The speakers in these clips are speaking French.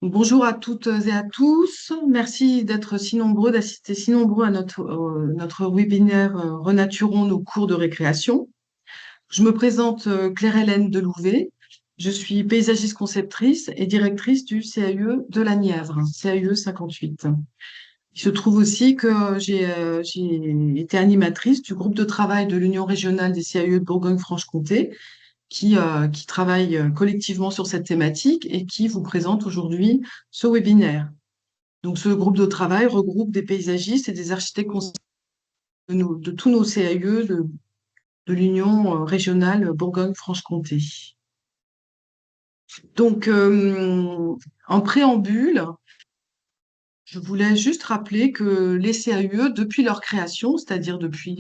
Bonjour à toutes et à tous. Merci d'être si nombreux, d'assister si nombreux à notre webinaire Renaturons nos cours de récréation. Je me présente Claire-Hélène Delouvet. Je suis paysagiste conceptrice et directrice du CAE de la Nièvre, CAE 58. Il se trouve aussi que j'ai été animatrice du groupe de travail de l'Union régionale des CAE de Bourgogne-Franche-Comté qui travaillent collectivement sur cette thématique et qui vous présente aujourd'hui ce webinaire. Donc, ce groupe de travail regroupe des paysagistes et des architectes de tous nos CAE de l'Union régionale Bourgogne-Franche-Comté. Donc, en préambule, je voulais juste rappeler que les CAE, depuis leur création, c'est-à-dire depuis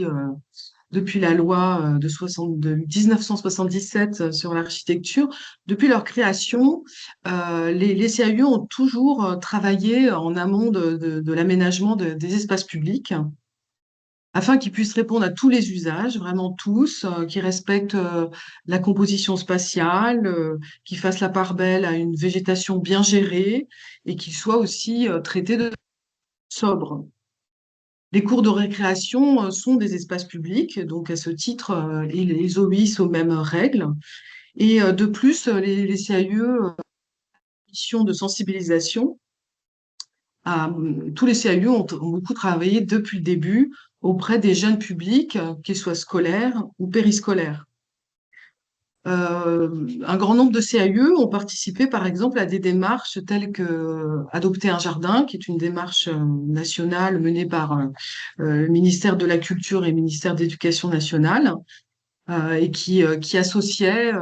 la loi de 1977 sur l'architecture, depuis leur création, les CAE ont toujours travaillé en amont de l'aménagement des espaces publics afin qu'ils puissent répondre à tous les usages, vraiment tous, qui respectent la composition spatiale, qui fassent la part belle à une végétation bien gérée et qu'ils soient aussi traités de sobre. Les cours de récréation sont des espaces publics, donc à ce titre, ils obéissent aux mêmes règles. Et de plus, les CAE, mission de sensibilisation, tous les CAE ont beaucoup travaillé depuis le début auprès des jeunes publics, qu'ils soient scolaires ou périscolaires. Un grand nombre de CAE ont participé, par exemple, à des démarches telles que Adopter un jardin, qui est une démarche nationale menée par le ministère de la Culture et le ministère de l'Éducation nationale, et qui associait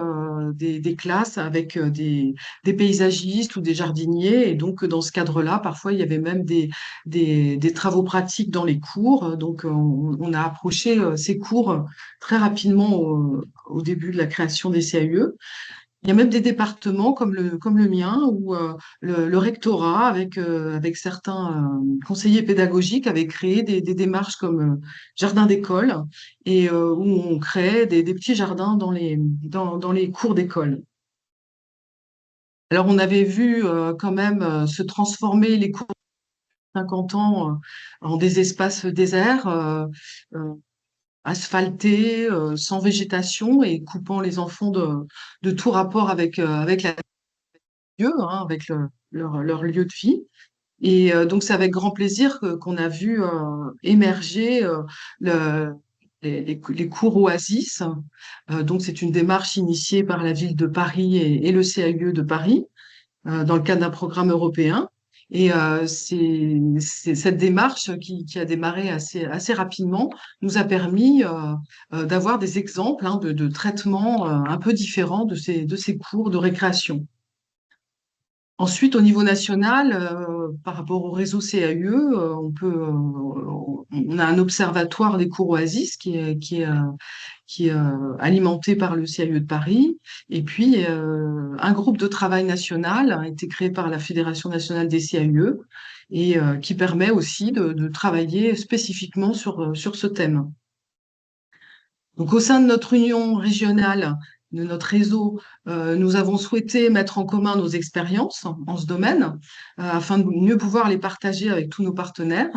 des classes avec des paysagistes ou des jardiniers. Et donc, dans ce cadre-là, parfois, il y avait même des travaux pratiques dans les cours. Donc, on a approché ces cours très rapidement au début de la création des CAE. Il y a même des départements comme le mien où le rectorat, avec certains conseillers pédagogiques, avait créé des démarches comme jardin d'école et où on crée des petits jardins dans les cours d'école. Alors, on avait vu quand même se transformer les cours de 50 ans en des espaces déserts, euh, asphaltés, sans végétation et coupant les enfants de tout rapport avec la lieu, hein, avec leur lieu de vie. Et donc, c'est avec grand plaisir qu'on a vu émerger le, les cours Oasis. Donc, c'est une démarche initiée par la ville de Paris et le CAE de Paris dans le cadre d'un programme européen. Et cette démarche qui a démarré assez rapidement nous a permis d'avoir des exemples hein, de traitements un peu différents de ces cours de récréation. Ensuite, au niveau national, par rapport au réseau CAE, on a un observatoire des cours Oasis qui est alimenté par le CAE de Paris. Et puis, un groupe de travail national a été créé par la Fédération nationale des CAE et qui permet aussi de travailler spécifiquement sur ce thème. Donc, au sein de notre union régionale, de notre réseau, nous avons souhaité mettre en commun nos expériences en ce domaine afin de mieux pouvoir les partager avec tous nos partenaires.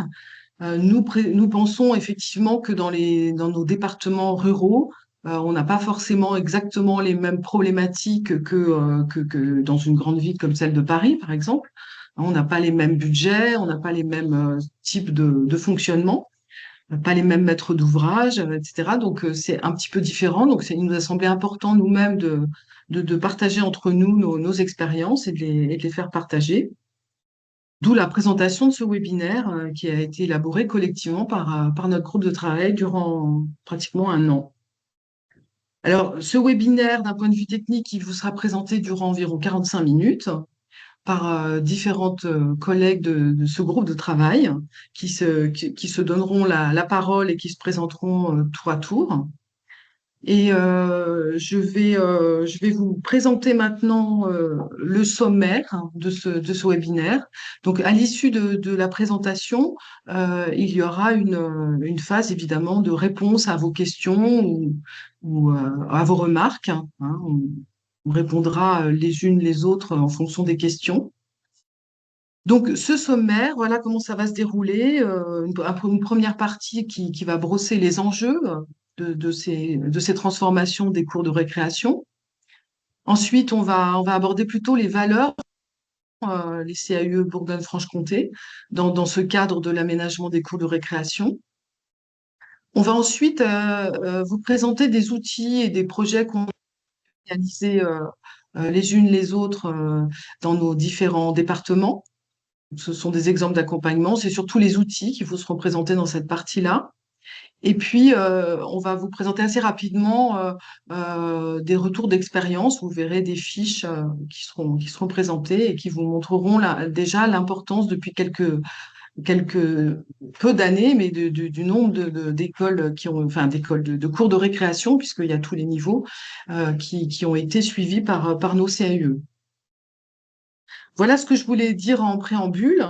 Nous pensons effectivement que dans nos départements ruraux, on n'a pas forcément exactement les mêmes problématiques que dans une grande ville comme celle de Paris, par exemple. On n'a pas les mêmes budgets, on n'a pas les mêmes types de fonctionnement, pas les mêmes maîtres d'ouvrage, etc. Donc, c'est un petit peu différent. Donc, il nous a semblé important nous-mêmes de partager entre nous nos expériences et de les faire partager. D'où la présentation de ce webinaire qui a été élaboré collectivement par notre groupe de travail durant pratiquement un an. Alors, ce webinaire, d'un point de vue technique, il vous sera présenté durant environ 45 minutes par différentes collègues de ce groupe de travail qui se donneront la parole et qui se présenteront tour à tour. Et je vais vous présenter maintenant le sommaire hein, de ce webinaire. Donc, à l'issue de la présentation, il y aura une phase évidemment de réponse à vos questions ou à vos remarques. Hein. On répondra les unes les autres en fonction des questions. Donc, ce sommaire, voilà comment ça va se dérouler. Une première partie qui va brosser les enjeux de ces transformations des cours de récréation. Ensuite, on va aborder plutôt les valeurs, les CAUE Bourgogne-Franche-Comté, dans ce cadre de l'aménagement des cours de récréation. On va ensuite vous présenter des outils et des projets qu'on a réalisés les unes les autres dans nos différents départements. Ce sont des exemples d'accompagnement. C'est surtout les outils qui vous seront présentés dans cette partie-là. Et puis, on va vous présenter assez rapidement des retours d'expérience. Vous verrez des fiches qui seront présentées et qui vous montreront déjà l'importance depuis quelques peu d'années, mais du nombre d'écoles qui ont, enfin d'écoles de cours de récréation, puisqu'il y a tous les niveaux qui ont été suivis par nos CAE. Voilà ce que je voulais dire en préambule.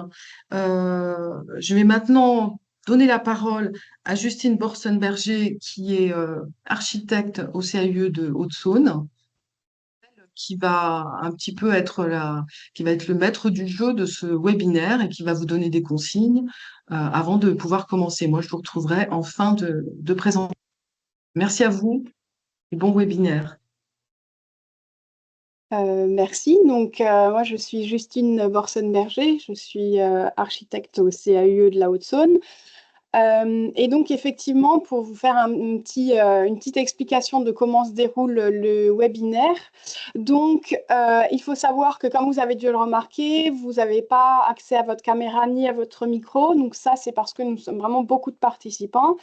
Je vais maintenant donner la parole à Justine Borsenberger, qui est architecte au CAE de Haute-Saône, qui va un petit peu qui va être le maître du jeu de ce webinaire et qui va vous donner des consignes avant de pouvoir commencer. Moi, je vous retrouverai en fin de présentation. Merci à vous et bon webinaire. Merci. Donc, moi, je suis Justine Borsenberger. Je suis architecte au CAUE de la Haute-Saône. Et donc, effectivement, pour vous faire une petite explication de comment se déroule le webinaire, donc, il faut savoir que, comme vous avez dû le remarquer, vous n'avez pas accès à votre caméra ni à votre micro. Donc, ça, c'est parce que nous sommes vraiment beaucoup de participants.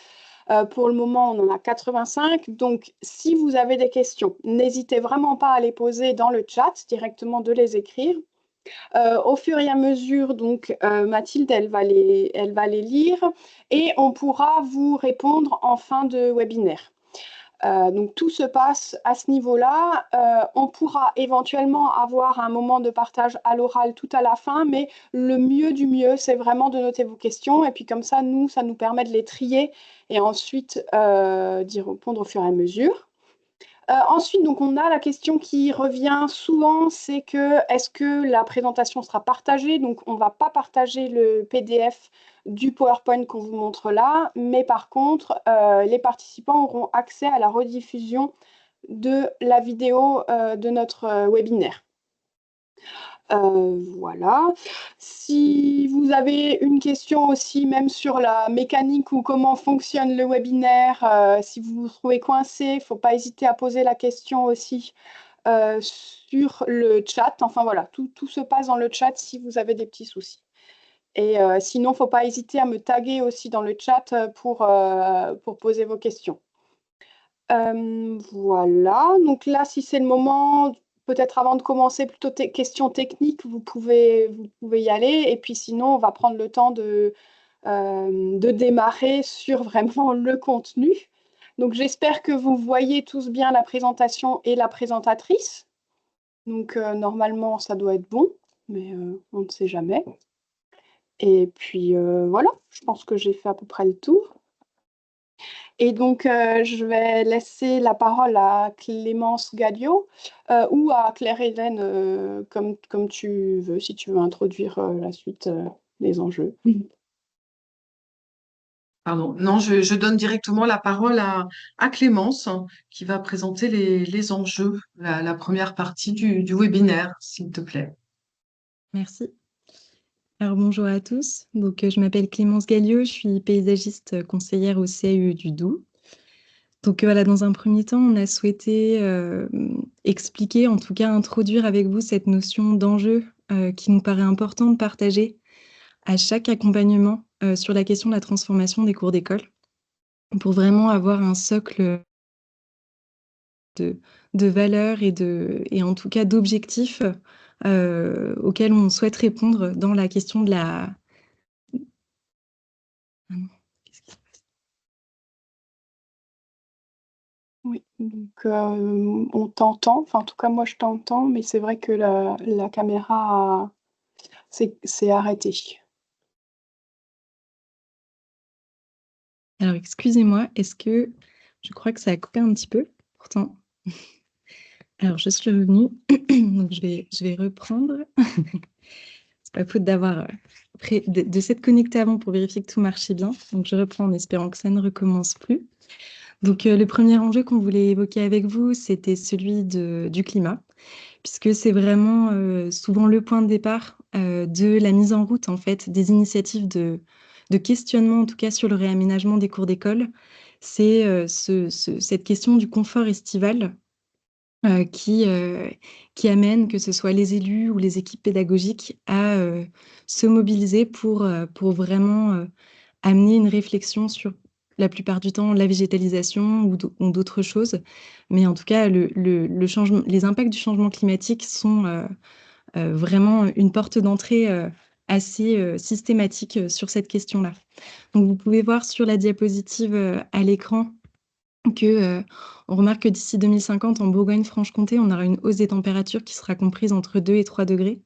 Pour le moment, on en a 85. Donc, si vous avez des questions, n'hésitez vraiment pas à les poser dans le chat, directement de les écrire. Au fur et à mesure, donc, Mathilde, elle va les lire et on pourra vous répondre en fin de webinaire. Donc tout se passe à ce niveau-là. On pourra éventuellement avoir un moment de partage à l'oral tout à la fin, mais le mieux du mieux, c'est vraiment de noter vos questions. Et puis comme ça, ça nous permet de les trier et ensuite d'y répondre au fur et à mesure. Ensuite, donc, on a la question qui revient souvent, c'est que est-ce que la présentation sera partagée? Donc, on ne va pas partager le PDF du PowerPoint qu'on vous montre là, mais par contre, les participants auront accès à la rediffusion de la vidéo de notre webinaire. Voilà. Si vous avez une question aussi, même sur la mécanique ou comment fonctionne le webinaire, si vous vous trouvez coincé, il ne faut pas hésiter à poser la question aussi sur le chat. Enfin voilà, tout se passe dans le chat si vous avez des petits soucis. Et sinon, il ne faut pas hésiter à me taguer aussi dans le chat pour poser vos questions. Voilà, donc là, si c'est le moment, peut-être avant de commencer, plutôt questions techniques, vous pouvez y aller. Et puis sinon, on va prendre le temps de démarrer sur vraiment le contenu. Donc j'espère que vous voyez tous bien la présentation et la présentatrice. Donc normalement, ça doit être bon, mais on ne sait jamais. Et puis voilà, je pense que j'ai fait à peu près le tour. Et donc, je vais laisser la parole à Clémence Galliot ou à Claire-Hélène, comme tu veux, si tu veux introduire la suite des enjeux. Pardon. Non, je donne directement la parole à Clémence qui va présenter les enjeux, la première partie du webinaire, s'il te plaît. Merci. Alors bonjour à tous. Donc, je m'appelle Clémence Galliot, je suis paysagiste conseillère au CAE du Doubs. Donc voilà, dans un premier temps, on a souhaité expliquer, en tout cas introduire avec vous cette notion d'enjeu qui nous paraît important de partager à chaque accompagnement sur la question de la transformation des cours d'école, pour vraiment avoir un socle de valeurs et en tout cas d'objectifs auxquels on souhaite répondre dans la question de la... Ah non, qu'est-ce qui se passe? Oui, donc on t'entend, enfin en tout cas moi je t'entends, mais c'est vrai que la caméra s'est arrêtée. Alors excusez-moi, est-ce que je crois que ça a coupé un petit peu, pourtant. Alors je suis revenue, donc je vais reprendre. Parce c'est pas faute d'avoir de s'être connecté avant pour vérifier que tout marchait bien. Donc, je reprends en espérant que ça ne recommence plus. Donc, le premier enjeu qu'on voulait évoquer avec vous, c'était celui du climat, puisque c'est vraiment souvent le point de départ de la mise en route, en fait, des initiatives de questionnement, en tout cas sur le réaménagement des cours d'école. C'est cette question du confort estival euh, qui, euh, qui amène, que ce soit les élus ou les équipes pédagogiques, à se mobiliser pour vraiment amener une réflexion sur, la plupart du temps, la végétalisation ou d'autres choses. Mais en tout cas, les impacts du changement climatique sont vraiment une porte d'entrée assez systématique sur cette question-là. Donc, vous pouvez voir sur la diapositive à l'écran que on remarque que d'ici 2050, en Bourgogne-Franche-Comté, on aura une hausse des températures qui sera comprise entre 2 et 3 degrés,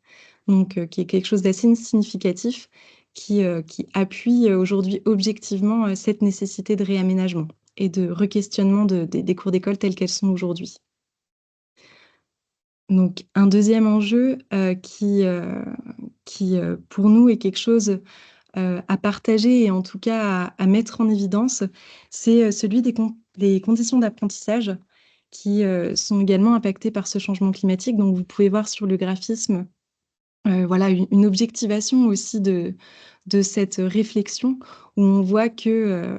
donc qui est quelque chose d'assez significatif, qui appuie aujourd'hui objectivement cette nécessité de réaménagement et de requestionnement des cours d'école telles qu'elles sont aujourd'hui. Donc un deuxième enjeu qui pour nous est quelque chose à partager et en tout cas à mettre en évidence, c'est celui des conditions d'apprentissage qui sont également impactées par ce changement climatique. Donc, vous pouvez voir sur le graphisme voilà, une objectivation aussi de cette réflexion où on voit que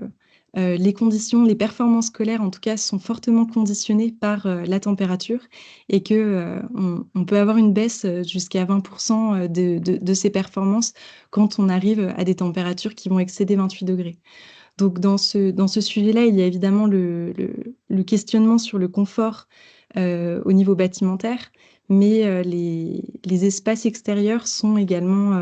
les conditions, les performances scolaires en tout cas, sont fortement conditionnées par la température et que on peut avoir une baisse jusqu'à 20% de ces performances quand on arrive à des températures qui vont excéder 28 degrés. Donc dans ce sujet-là, il y a évidemment le questionnement sur le confort au niveau bâtimentaire, mais les espaces extérieurs sont également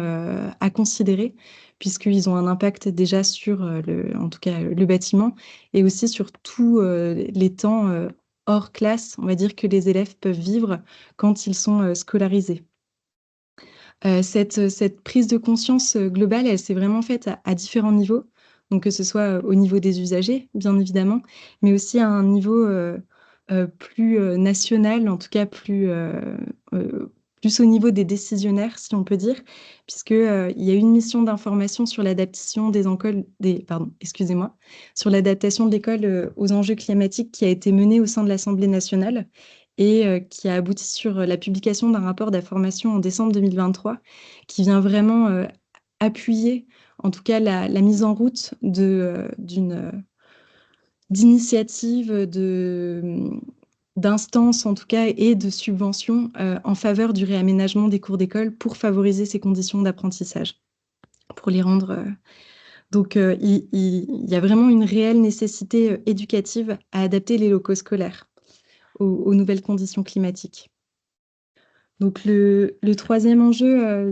à considérer, puisqu'ils ont un impact déjà sur en tout cas, le bâtiment, et aussi sur tous les temps hors classe, on va dire, que les élèves peuvent vivre quand ils sont scolarisés. Cette prise de conscience globale, elle s'est vraiment faite à différents niveaux, donc que ce soit au niveau des usagers, bien évidemment, mais aussi à un niveau plus national, en tout cas plus au niveau des décisionnaires, si on peut dire, puisque il y a eu une mission d'information sur l'adaptation excusez-moi, sur l'adaptation de l'école aux enjeux climatiques qui a été menée au sein de l'Assemblée nationale et qui a abouti sur la publication d'un rapport d'information en décembre 2023 qui vient vraiment appuyer, en tout cas, la mise en route d'initiatives, d'instances en tout cas et de subventions en faveur du réaménagement des cours d'école pour favoriser ces conditions d'apprentissage, pour les rendre... Donc, il y a vraiment une réelle nécessité éducative à adapter les locaux scolaires aux nouvelles conditions climatiques. Donc, le troisième enjeu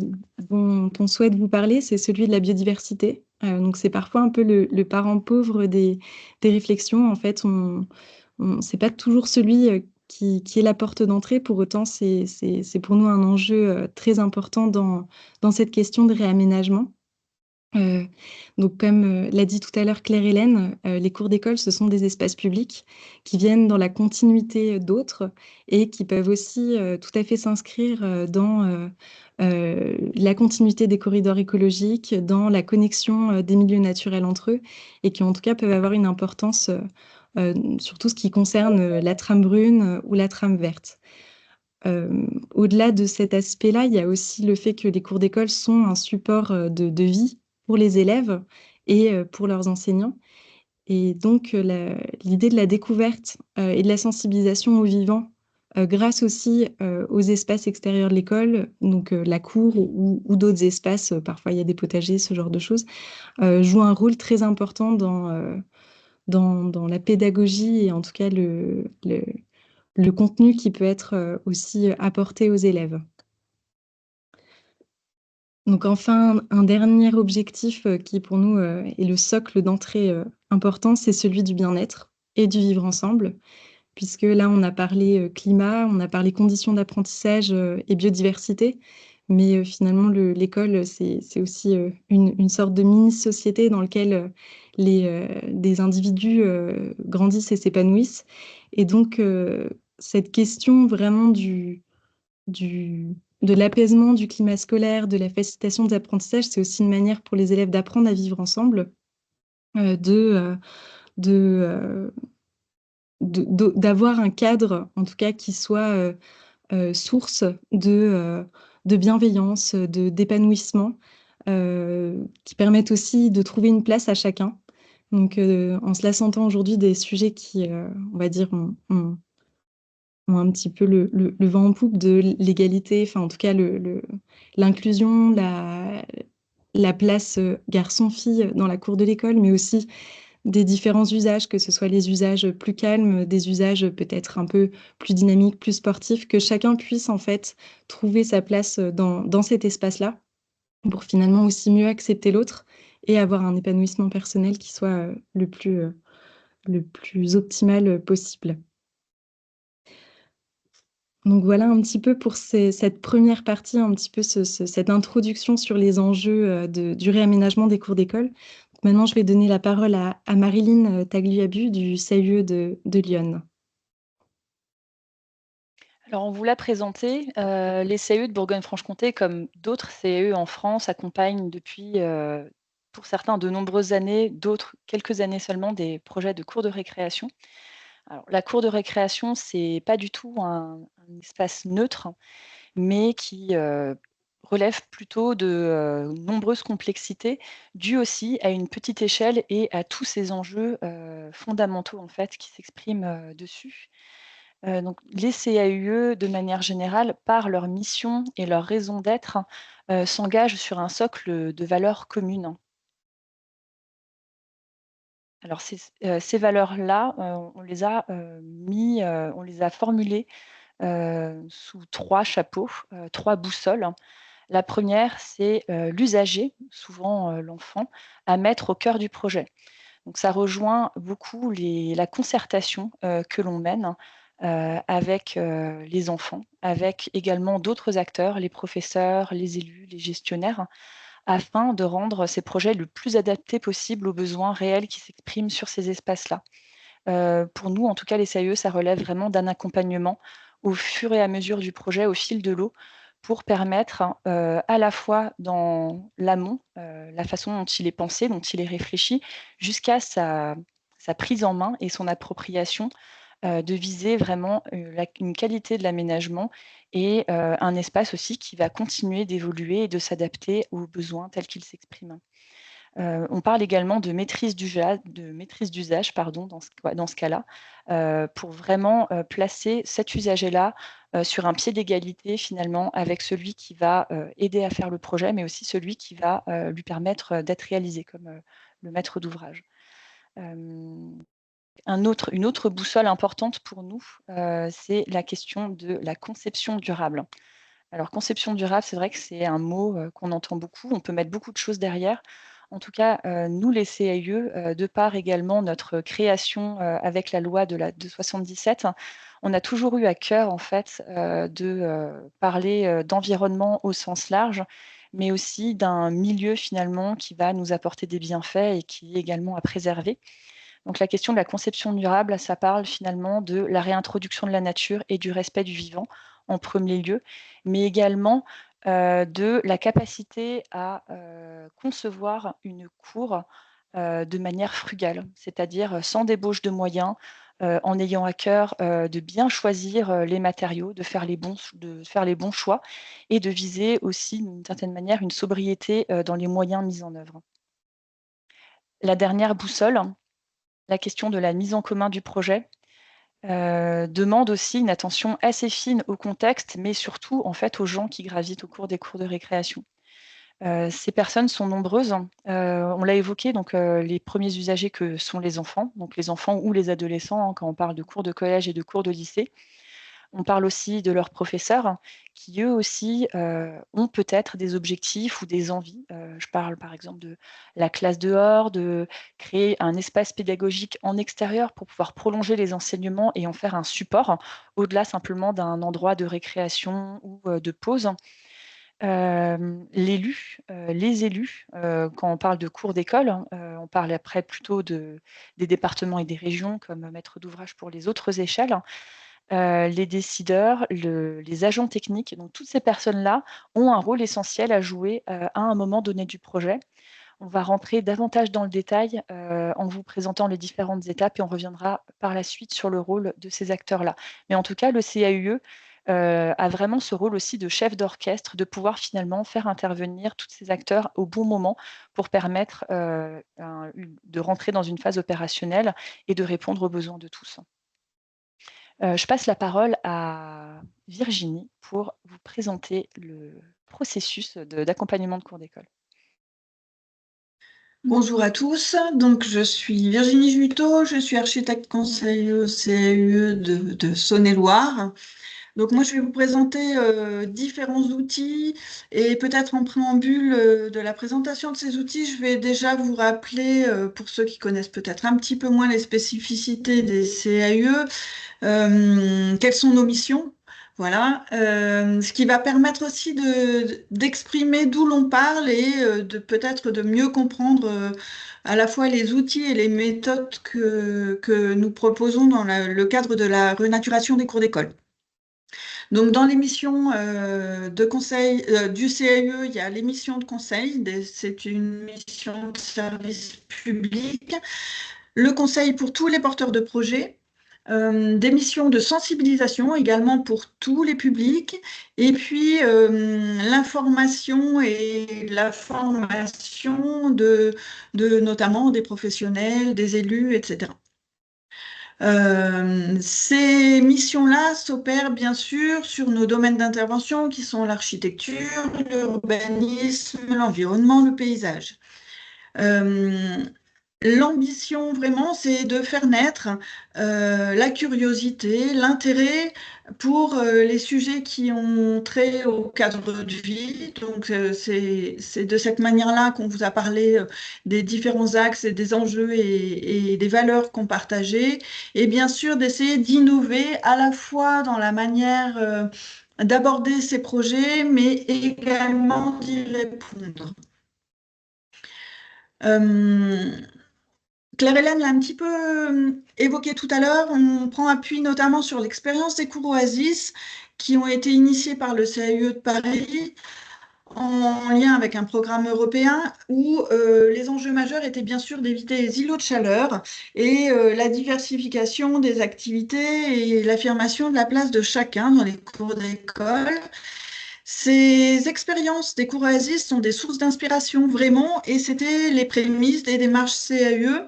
dont on souhaite vous parler, c'est celui de la biodiversité. Donc, c'est parfois un peu le parent pauvre des réflexions. En fait, c'est pas toujours celui qui est la porte d'entrée. Pour autant, c'est pour nous un enjeu très important dans cette question de réaménagement. Donc, comme l'a dit tout à l'heure Claire-Hélène, les cours d'école, ce sont des espaces publics qui viennent dans la continuité d'autres et qui peuvent aussi tout à fait s'inscrire dans la continuité des corridors écologiques, dans la connexion des milieux naturels entre eux et qui en tout cas peuvent avoir une importance sur tout ce qui concerne la trame brune ou la trame verte. Au-delà de cet aspect-là, il y a aussi le fait que les cours d'école sont un support de vie pour les élèves et pour leurs enseignants. Et donc, l'idée de la découverte et de la sensibilisation au vivant, grâce aussi aux espaces extérieurs de l'école, donc la cour ou d'autres espaces, parfois il y a des potagers, ce genre de choses, joue un rôle très important dans la pédagogie et en tout cas le contenu qui peut être aussi apporté aux élèves. Donc enfin, un dernier objectif qui pour nous est le socle d'entrée important, c'est celui du bien-être et du vivre ensemble, puisque là on a parlé climat, on a parlé conditions d'apprentissage et biodiversité, mais finalement l'école c'est aussi une sorte de mini-société dans laquelle des individus grandissent et s'épanouissent. Et donc cette question vraiment du de l'apaisement du climat scolaire, de la facilitation des apprentissages, c'est aussi une manière pour les élèves d'apprendre à vivre ensemble, d'avoir un cadre, en tout cas, qui soit source de bienveillance, d'épanouissement, qui permettent aussi de trouver une place à chacun. Donc, en se la sentant aujourd'hui des sujets qui, on va dire, ont un petit peu le vent en poupe de l'égalité, enfin en tout cas l'inclusion, la place garçon-fille dans la cour de l'école, mais aussi des différents usages, que ce soit les usages plus calmes, des usages peut-être un peu plus dynamiques, plus sportifs, que chacun puisse en fait trouver sa place dans cet espace-là pour finalement aussi mieux accepter l'autre et avoir un épanouissement personnel qui soit le plus optimal possible. Donc voilà un petit peu pour cette première partie, un petit peu cette introduction sur les enjeux du réaménagement des cours d'école. Maintenant, je vais donner la parole à Marilyn Tagliabu du CIE de Lyon. Alors, on vous l'a présenté, les CIE de Bourgogne-Franche-Comté, comme d'autres CIE en France, accompagnent depuis, pour certains, de nombreuses années, d'autres quelques années seulement, des projets de cours de récréation. Alors, la cour de récréation, c'est pas du tout un espace neutre, mais qui relève plutôt de nombreuses complexités, dues aussi à une petite échelle et à tous ces enjeux fondamentaux en fait, qui s'expriment dessus. Donc, les CAUE, de manière générale, par leur mission et leur raison d'être, s'engagent sur un socle de valeurs communes. Alors ces valeurs-là, on les a on les a formulées sous 3 chapeaux, 3 boussoles. La première, c'est l'usager, souvent l'enfant, à mettre au cœur du projet. Donc ça rejoint beaucoup la concertation que l'on mène avec les enfants, avec également d'autres acteurs, les professeurs, les élus, les gestionnaires, afin de rendre ces projets le plus adaptés possible aux besoins réels qui s'expriment sur ces espaces-là. Pour nous, en tout cas, les CAE, ça relève vraiment d'un accompagnement au fur et à mesure du projet, au fil de l'eau, pour permettre à la fois dans l'amont, la façon dont il est pensé, dont il est réfléchi, jusqu'à sa prise en main et son appropriation, de viser vraiment une qualité de l'aménagement et un espace aussi qui va continuer d'évoluer et de s'adapter aux besoins tels qu'ils s'expriment. On parle également de maîtrise d'usage dans ce cas-là, pour vraiment placer cet usager-là sur un pied d'égalité finalement avec celui qui va aider à faire le projet, mais aussi celui qui va lui permettre d'être réalisé comme le maître d'ouvrage. Une autre boussole importante pour nous, c'est la question de la conception durable. Alors conception durable, c'est vrai que c'est un mot qu'on entend beaucoup, on peut mettre beaucoup de choses derrière. En tout cas, nous, les CAIE, de par également notre création avec la loi de 77, on a toujours eu à cœur en fait de parler d'environnement au sens large, mais aussi d'un milieu finalement qui va nous apporter des bienfaits et qui est également à préserver. Donc la question de la conception durable, ça parle finalement de la réintroduction de la nature et du respect du vivant en premier lieu, mais également de la capacité à concevoir une cour de manière frugale, c'est-à-dire sans débauche de moyens, en ayant à cœur de bien choisir les matériaux, de faire les bons choix et de viser aussi d'une certaine manière une sobriété dans les moyens mis en œuvre. La dernière boussole, la question de la mise en commun du projet demande aussi une attention assez fine au contexte, mais surtout en fait aux gens qui gravitent au cours des cours de récréation. Ces personnes sont nombreuses. On l'a évoqué, donc les premiers usagers que sont les enfants ou les adolescents, hein, quand on parle de cours de collège et de cours de lycée. On parle aussi de leurs professeurs qui, eux aussi, ont peut-être des objectifs ou des envies. Je parle par exemple de la classe dehors, de créer un espace pédagogique en extérieur pour pouvoir prolonger les enseignements et en faire un support, au-delà simplement d'un endroit de récréation ou de pause. Les élus, quand on parle de cours d'école, hein, on parle après plutôt des départements et des régions comme maître d'ouvrage pour les autres échelles. les décideurs, les agents techniques. Donc, toutes ces personnes-là ont un rôle essentiel à jouer à un moment donné du projet. On va rentrer davantage dans le détail en vous présentant les différentes étapes et on reviendra par la suite sur le rôle de ces acteurs-là. Mais en tout cas, le CAUE a vraiment ce rôle aussi de chef d'orchestre, de pouvoir finalement faire intervenir tous ces acteurs au bon moment pour permettre de rentrer dans une phase opérationnelle et de répondre aux besoins de tous. Je passe la parole à Virginie pour vous présenter le processus d'accompagnement de cours d'école. Bonjour à tous, donc je suis Virginie Juteau, je suis architecte conseil au CAUE de Saône-et-Loire. Donc moi je vais vous présenter différents outils et peut-être en préambule de la présentation de ces outils, je vais déjà vous rappeler, pour ceux qui connaissent peut-être un petit peu moins les spécificités des CAUE, quelles sont nos missions. Voilà, ce qui va permettre aussi d'exprimer d'où l'on parle et de peut-être de mieux comprendre à la fois les outils et les méthodes que nous proposons dans le cadre de la renaturation des cours d'école. Donc, dans les missions de conseil du CAUE, il y a les missions de conseil, c'est une mission de service public, le conseil pour tous les porteurs de projets, des missions de sensibilisation également pour tous les publics, et puis l'information et la formation de notamment des professionnels, des élus, etc. Ces missions-là s'opèrent bien sûr sur nos domaines d'intervention qui sont l'architecture, l'urbanisme, l'environnement, le paysage. L'ambition vraiment, c'est de faire naître la curiosité, l'intérêt pour les sujets qui ont trait au cadre de vie. Donc, c'est de cette manière-là qu'on vous a parlé des différents axes et des enjeux et des valeurs qu'on partageait. Et bien sûr, d'essayer d'innover à la fois dans la manière d'aborder ces projets, mais également d'y répondre. Claire-Hélène l'a un petit peu évoqué tout à l'heure, on prend appui notamment sur l'expérience des cours Oasis qui ont été initiés par le CAUE de Paris en lien avec un programme européen où les enjeux majeurs étaient bien sûr d'éviter les îlots de chaleur et la diversification des activités et l'affirmation de la place de chacun dans les cours d'école. Ces expériences des cours Oasis sont des sources d'inspiration vraiment et c'était les prémices des démarches CAUE.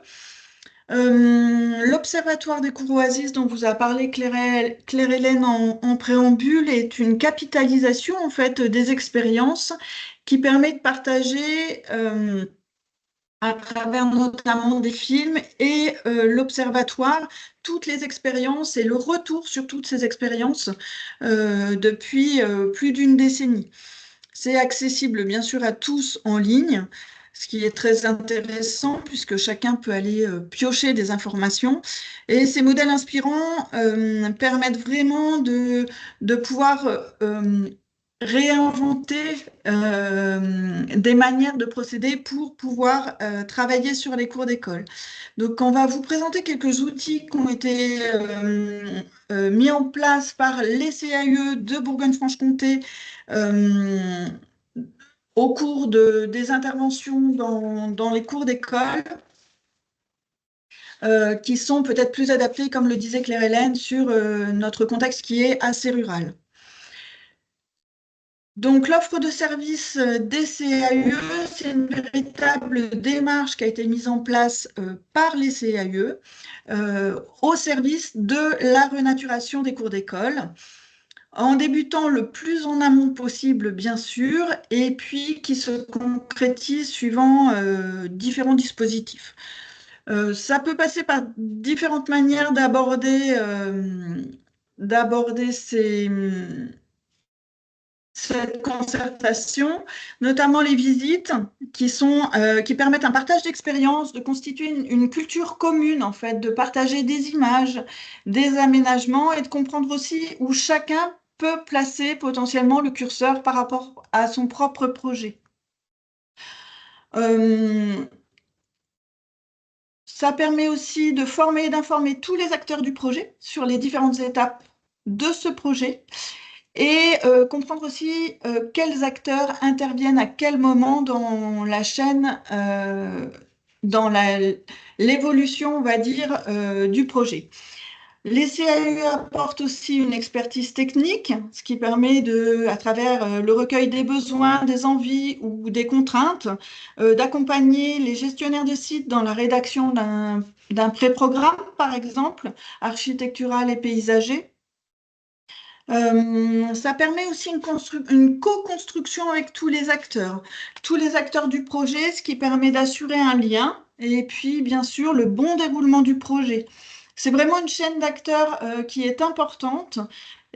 L'Observatoire des cours Oasis dont vous a parlé Claire-Hélène en préambule est une capitalisation en fait des expériences qui permet de partager à travers notamment des films et l'Observatoire toutes les expériences et le retour sur toutes ces expériences depuis plus d'une décennie. C'est accessible bien sûr à tous en ligne, ce qui est très intéressant puisque chacun peut aller piocher des informations. Et ces modèles inspirants permettent vraiment de pouvoir réinventer des manières de procéder pour pouvoir travailler sur les cours d'école. Donc, on va vous présenter quelques outils qui ont été mis en place par les CAUE de Bourgogne-Franche-Comté au cours des interventions dans les cours d'école qui sont peut-être plus adaptées, comme le disait Claire-Hélène, sur notre contexte qui est assez rural. Donc, l'offre de services des CAUE, c'est une véritable démarche qui a été mise en place par les CAUE au service de la renaturation des cours d'école, en débutant le plus en amont possible, bien sûr, et puis qui se concrétise suivant différents dispositifs. Ça peut passer par différentes manières d'aborder cette concertation, notamment les visites qui permettent un partage d'expériences, de constituer une culture commune, en fait, de partager des images, des aménagements et de comprendre aussi où chacun peut placer potentiellement le curseur par rapport à son propre projet. Ça permet aussi de former et d'informer tous les acteurs du projet sur les différentes étapes de ce projet et comprendre aussi quels acteurs interviennent à quel moment dans la chaîne, dans l'évolution, on va dire, du projet. Les CAE apportent aussi une expertise technique, ce qui permet à travers le recueil des besoins, des envies ou des contraintes, d'accompagner les gestionnaires de sites dans la rédaction d'un pré-programme, par exemple, architectural et paysager. Ça permet aussi une co-construction avec tous les acteurs du projet, ce qui permet d'assurer un lien et puis bien sûr le bon déroulement du projet. C'est vraiment une chaîne d'acteurs qui est importante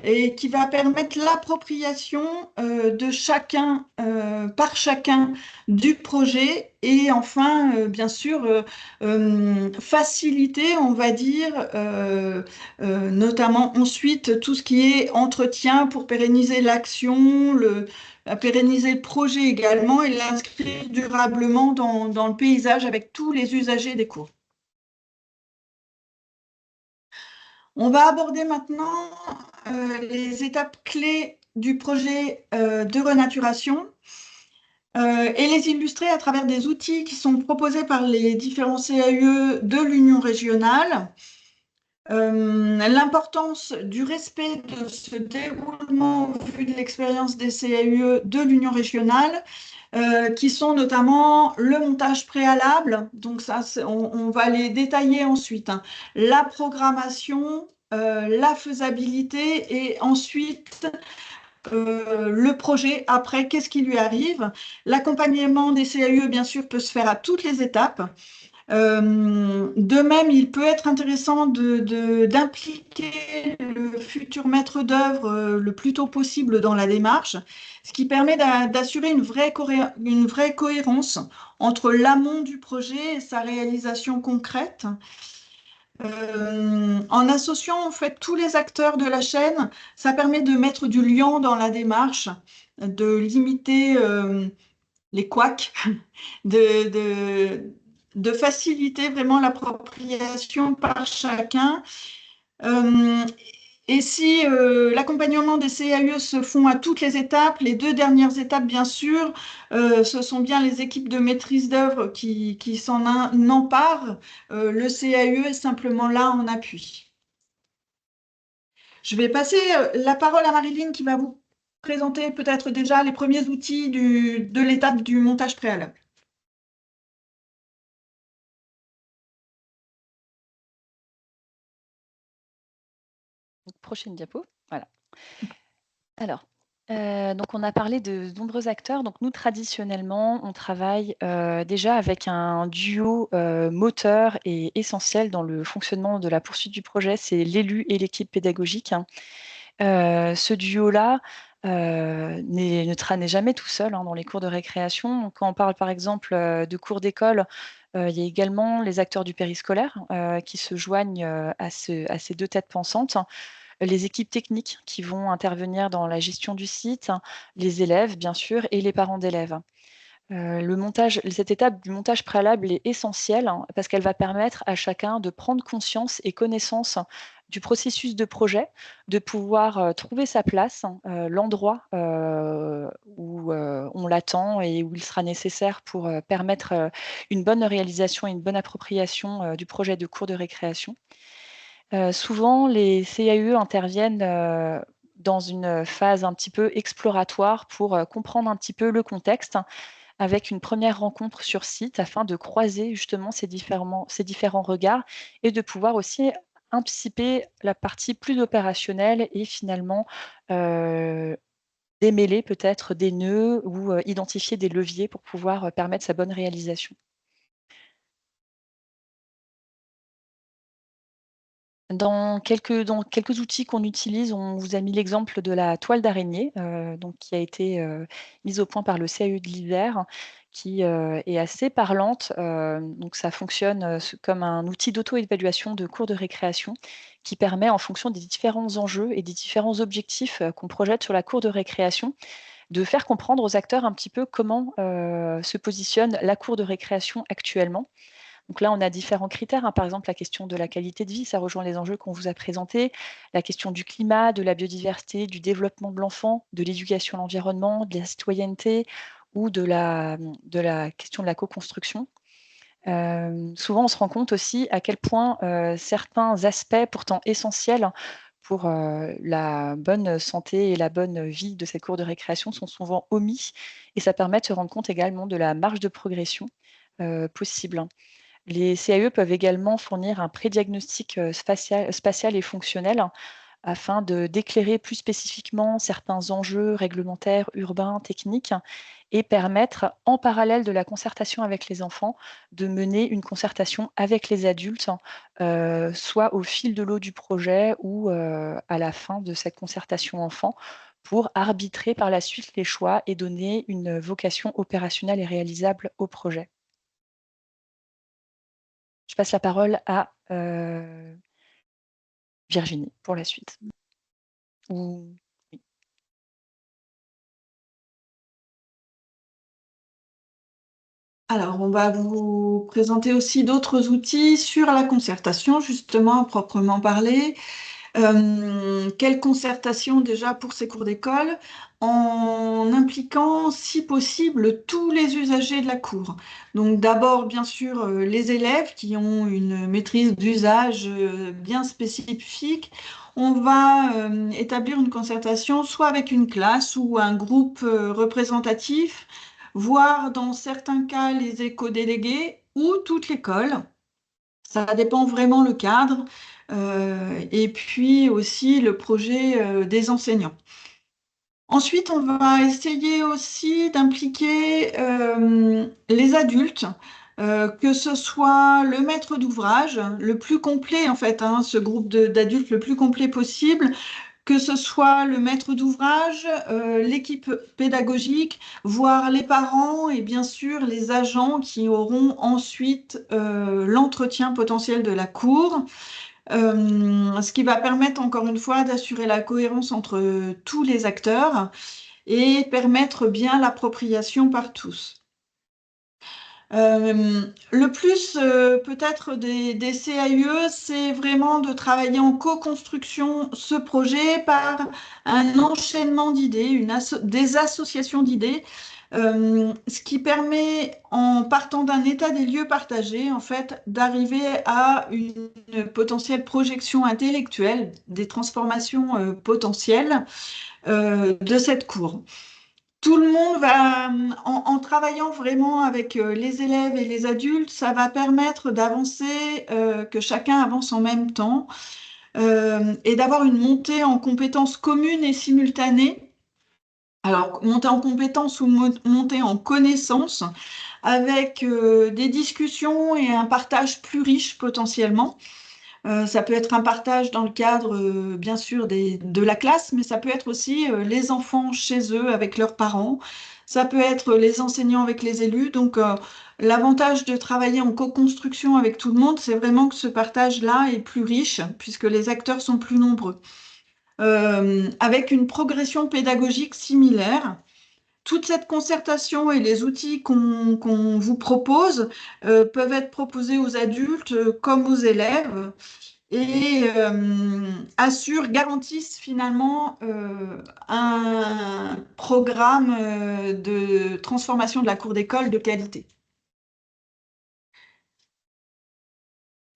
et qui va permettre l'appropriation de chacun, par chacun du projet et enfin, bien sûr, faciliter, on va dire, notamment ensuite tout ce qui est entretien pour pérenniser l'action, pérenniser le projet également et l'inscrire durablement dans le paysage avec tous les usagers des cours. On va aborder maintenant les étapes clés du projet de renaturation et les illustrer à travers des outils qui sont proposés par les différents CAE de l'Union régionale. L'importance du respect de ce déroulement au vu de l'expérience des CAE de l'Union régionale, qui sont notamment le montage préalable, donc ça on va les détailler ensuite, hein. La programmation, la faisabilité et ensuite le projet après, qu'est-ce qui lui arrive. L'accompagnement des CAE, bien sûr, peut se faire à toutes les étapes. De même, il peut être intéressant d'impliquer le futur maître d'œuvre le plus tôt possible dans la démarche, ce qui permet d'assurer une vraie cohérence entre l'amont du projet et sa réalisation concrète. En associant en fait tous les acteurs de la chaîne, ça permet de mettre du liant dans la démarche, de limiter les couacs, de faciliter vraiment l'appropriation par chacun. Et si l'accompagnement des CAE se font à toutes les étapes, les deux dernières étapes, bien sûr, ce sont bien les équipes de maîtrise d'œuvre qui s'en emparent. Le CAE est simplement là en appui. Je vais passer la parole à Marilyn qui va vous présenter peut-être déjà les premiers outils de l'étape du montage préalable. Prochaine diapo, voilà. Alors, donc on a parlé de nombreux acteurs. Donc nous, traditionnellement, on travaille déjà avec un duo moteur et essentiel dans le fonctionnement de la poursuite du projet, c'est l'élu et l'équipe pédagogique, hein. Ce duo-là n'est jamais tout seul, hein, dans les cours de récréation. Donc, quand on parle par exemple de cours d'école, il y a également les acteurs du périscolaire qui se joignent à ces deux têtes pensantes. Les équipes techniques qui vont intervenir dans la gestion du site, les élèves bien sûr et les parents d'élèves. Cette étape du montage préalable est essentielle, hein, parce qu'elle va permettre à chacun de prendre conscience et connaissance du processus de projet, de pouvoir trouver sa place, l'endroit où on l'attend et où il sera nécessaire pour permettre une bonne réalisation et une bonne appropriation du projet de cours de récréation. Souvent, les CAE interviennent dans une phase un petit peu exploratoire pour comprendre un petit peu le contexte, avec une première rencontre sur site afin de croiser justement ces différents regards et de pouvoir aussi anticiper la partie plus opérationnelle et finalement démêler peut-être des nœuds ou identifier des leviers pour pouvoir permettre sa bonne réalisation. Dans quelques outils qu'on utilise, on vous a mis l'exemple de la toile d'araignée, donc qui a été mise au point par le CAE de l'Isère, qui est assez parlante. Donc ça fonctionne comme un outil d'auto-évaluation de cours de récréation qui permet, en fonction des différents enjeux et des différents objectifs qu'on projette sur la cour de récréation, de faire comprendre aux acteurs un petit peu comment se positionne la cour de récréation actuellement. Donc là, on a différents critères, hein. Par exemple, la question de la qualité de vie, ça rejoint les enjeux qu'on vous a présentés. La question du climat, de la biodiversité, du développement de l'enfant, de l'éducation à l'environnement, de la citoyenneté ou de la question de la co-construction. Souvent, on se rend compte aussi à quel point certains aspects pourtant essentiels pour la bonne santé et la bonne vie de cette cour de récréation sont souvent omis, et ça permet de se rendre compte également de la marge de progression possible. Les CAE peuvent également fournir un prédiagnostic spatial et fonctionnel afin d'éclairer plus spécifiquement certains enjeux réglementaires, urbains, techniques, et permettre, en parallèle de la concertation avec les enfants, de mener une concertation avec les adultes, soit au fil de l'eau du projet ou à la fin de cette concertation enfant, pour arbitrer par la suite les choix et donner une vocation opérationnelle et réalisable au projet. Je passe la parole à Virginie pour la suite. Ou... oui. Alors, on va vous présenter aussi d'autres outils sur la concertation, justement, à proprement parler. Quelle concertation déjà pour ces cours d'école, en impliquant, si possible, tous les usagers de la cour. Donc d'abord, bien sûr, les élèves qui ont une maîtrise d'usage bien spécifique. On va établir une concertation soit avec une classe ou un groupe représentatif, voire dans certains cas les éco-délégués ou toute l'école. Ça dépend vraiment le cadre et puis aussi le projet des enseignants. Ensuite, on va essayer aussi d'impliquer les adultes, que ce soit le maître d'ouvrage, le plus complet en fait, hein, ce groupe d'adultes le plus complet possible, que ce soit le maître d'ouvrage, l'équipe pédagogique, voire les parents et bien sûr les agents qui auront ensuite l'entretien potentiel de la cour, ce qui va permettre encore une fois d'assurer la cohérence entre tous les acteurs et permettre bien l'appropriation par tous. Le plus peut-être des CAUE, c'est vraiment de travailler en co-construction ce projet par un enchaînement d'idées, des associations d'idées, ce qui permet, en partant d'un état des lieux partagé, en fait, d'arriver à une potentielle projection intellectuelle, des transformations potentielles de cette cour. Tout le monde va, en travaillant vraiment avec les élèves et les adultes, ça va permettre d'avancer, que chacun avance en même temps et d'avoir une montée en compétences communes et simultanées. Alors, montée en compétences ou montée en connaissances avec des discussions et un partage plus riche potentiellement. Ça peut être un partage dans le cadre, bien sûr, de la classe, mais ça peut être aussi les enfants chez eux avec leurs parents. Ça peut être les enseignants avec les élus. Donc, l'avantage de travailler en co-construction avec tout le monde, c'est vraiment que ce partage-là est plus riche, puisque les acteurs sont plus nombreux. Avec une progression pédagogique similaire. Toute cette concertation et les outils qu'on vous propose peuvent être proposés aux adultes comme aux élèves et garantissent finalement un programme de transformation de la cour d'école de qualité.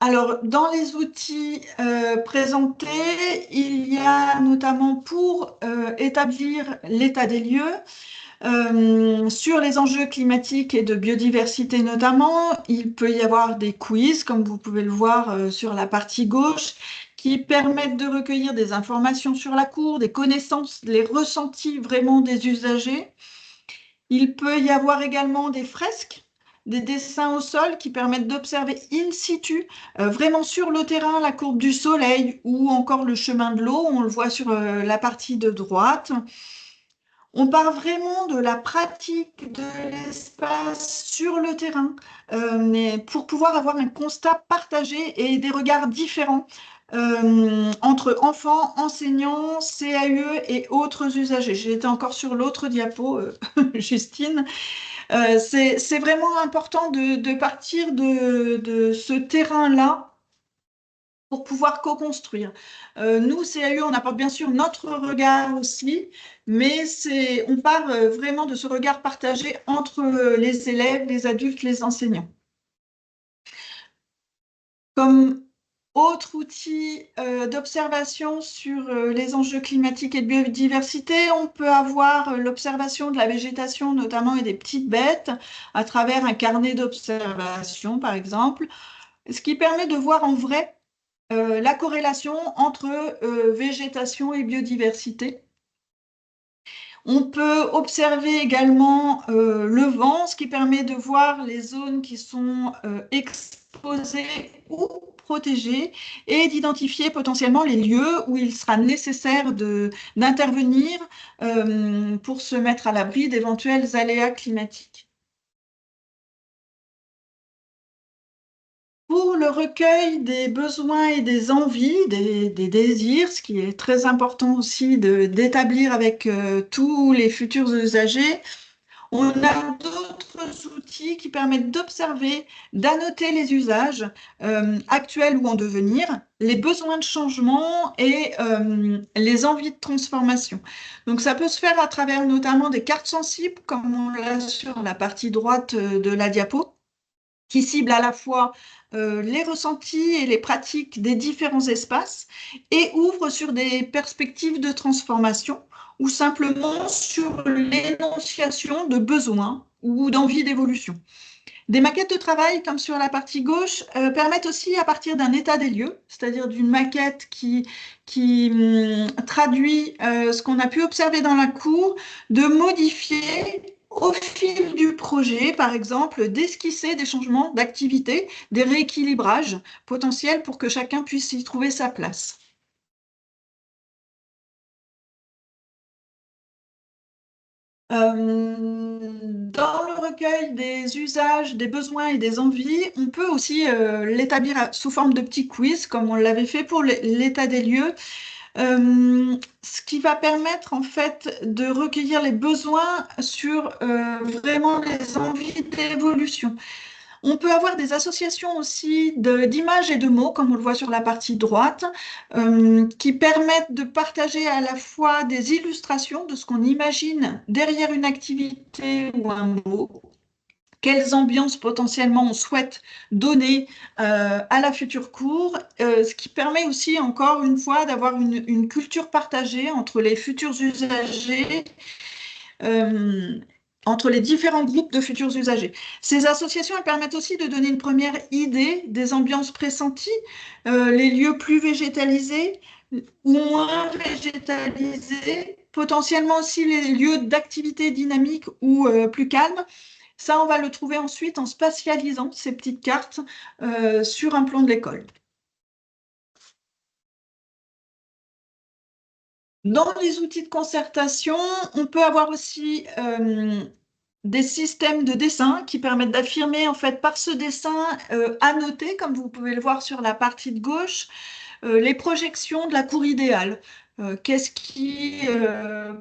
Alors, dans les outils présentés, il y a notamment pour établir l'état des lieux, sur les enjeux climatiques et de biodiversité notamment, il peut y avoir des quiz, comme vous pouvez le voir sur la partie gauche, qui permettent de recueillir des informations sur la cour, des connaissances, les ressentis vraiment des usagers. Il peut y avoir également des fresques, des dessins au sol qui permettent d'observer in situ, vraiment sur le terrain, la courbe du soleil ou encore le chemin de l'eau. On le voit sur la partie de droite. On part vraiment de la pratique de l'espace sur le terrain, mais pour pouvoir avoir un constat partagé et des regards différents entre enfants, enseignants, CAUE et autres usagers. J'étais encore sur l'autre diapo, Justine. C'est vraiment important de partir de ce terrain-là pour pouvoir co-construire. Nous, CAUE, on apporte bien sûr notre regard aussi, mais on part vraiment de ce regard partagé entre les élèves, les adultes, les enseignants. Comme autre outil d'observation sur les enjeux climatiques et de biodiversité, on peut avoir l'observation de la végétation notamment et des petites bêtes à travers un carnet d'observation par exemple, ce qui permet de voir en vrai la corrélation entre végétation et biodiversité. On peut observer également le vent, ce qui permet de voir les zones qui sont exposées ou protégées et d'identifier potentiellement les lieux où il sera nécessaire d'intervenir pour se mettre à l'abri d'éventuels aléas climatiques. Pour le recueil des besoins et des envies, des désirs, ce qui est très important aussi d'établir avec tous les futurs usagers, on a d'autres outils qui permettent d'observer, d'annoter les usages actuels ou en devenir, les besoins de changement et les envies de transformation. Donc ça peut se faire à travers notamment des cartes sensibles, comme on l'a sur la partie droite de la diapo, qui ciblent à la fois les ressentis et les pratiques des différents espaces et ouvrent sur des perspectives de transformation ou simplement sur l'énonciation de besoins ou d'envie d'évolution. Des maquettes de travail, comme sur la partie gauche, permettent aussi, à partir d'un état des lieux, c'est-à-dire d'une maquette qui traduit ce qu'on a pu observer dans la cour, de modifier au fil du projet, par exemple, d'esquisser des changements d'activité, des rééquilibrages potentiels pour que chacun puisse y trouver sa place. Dans le recueil des usages, des besoins et des envies, on peut aussi l'établir sous forme de petits quiz, comme on l'avait fait pour l'état des lieux, ce qui va permettre en fait de recueillir les besoins sur vraiment les envies d'évolution. On peut avoir des associations aussi d'images et de mots, comme on le voit sur la partie droite, qui permettent de partager à la fois des illustrations de ce qu'on imagine derrière une activité ou un mot, quelles ambiances potentiellement on souhaite donner à la future cour, ce qui permet aussi, encore une fois, d'avoir une culture partagée entre les futurs usagers, entre les différents groupes de futurs usagers. Ces associations elles permettent aussi de donner une première idée des ambiances pressenties, les lieux plus végétalisés ou moins végétalisés, potentiellement aussi les lieux d'activité dynamique ou plus calmes. Ça, on va le trouver ensuite en spatialisant ces petites cartes sur un plan de l'école. Dans les outils de concertation, on peut avoir aussi des systèmes de dessin qui permettent d'affirmer, en fait, par ce dessin annoté, comme vous pouvez le voir sur la partie de gauche, les projections de la cour idéale. Qu'est-ce qui,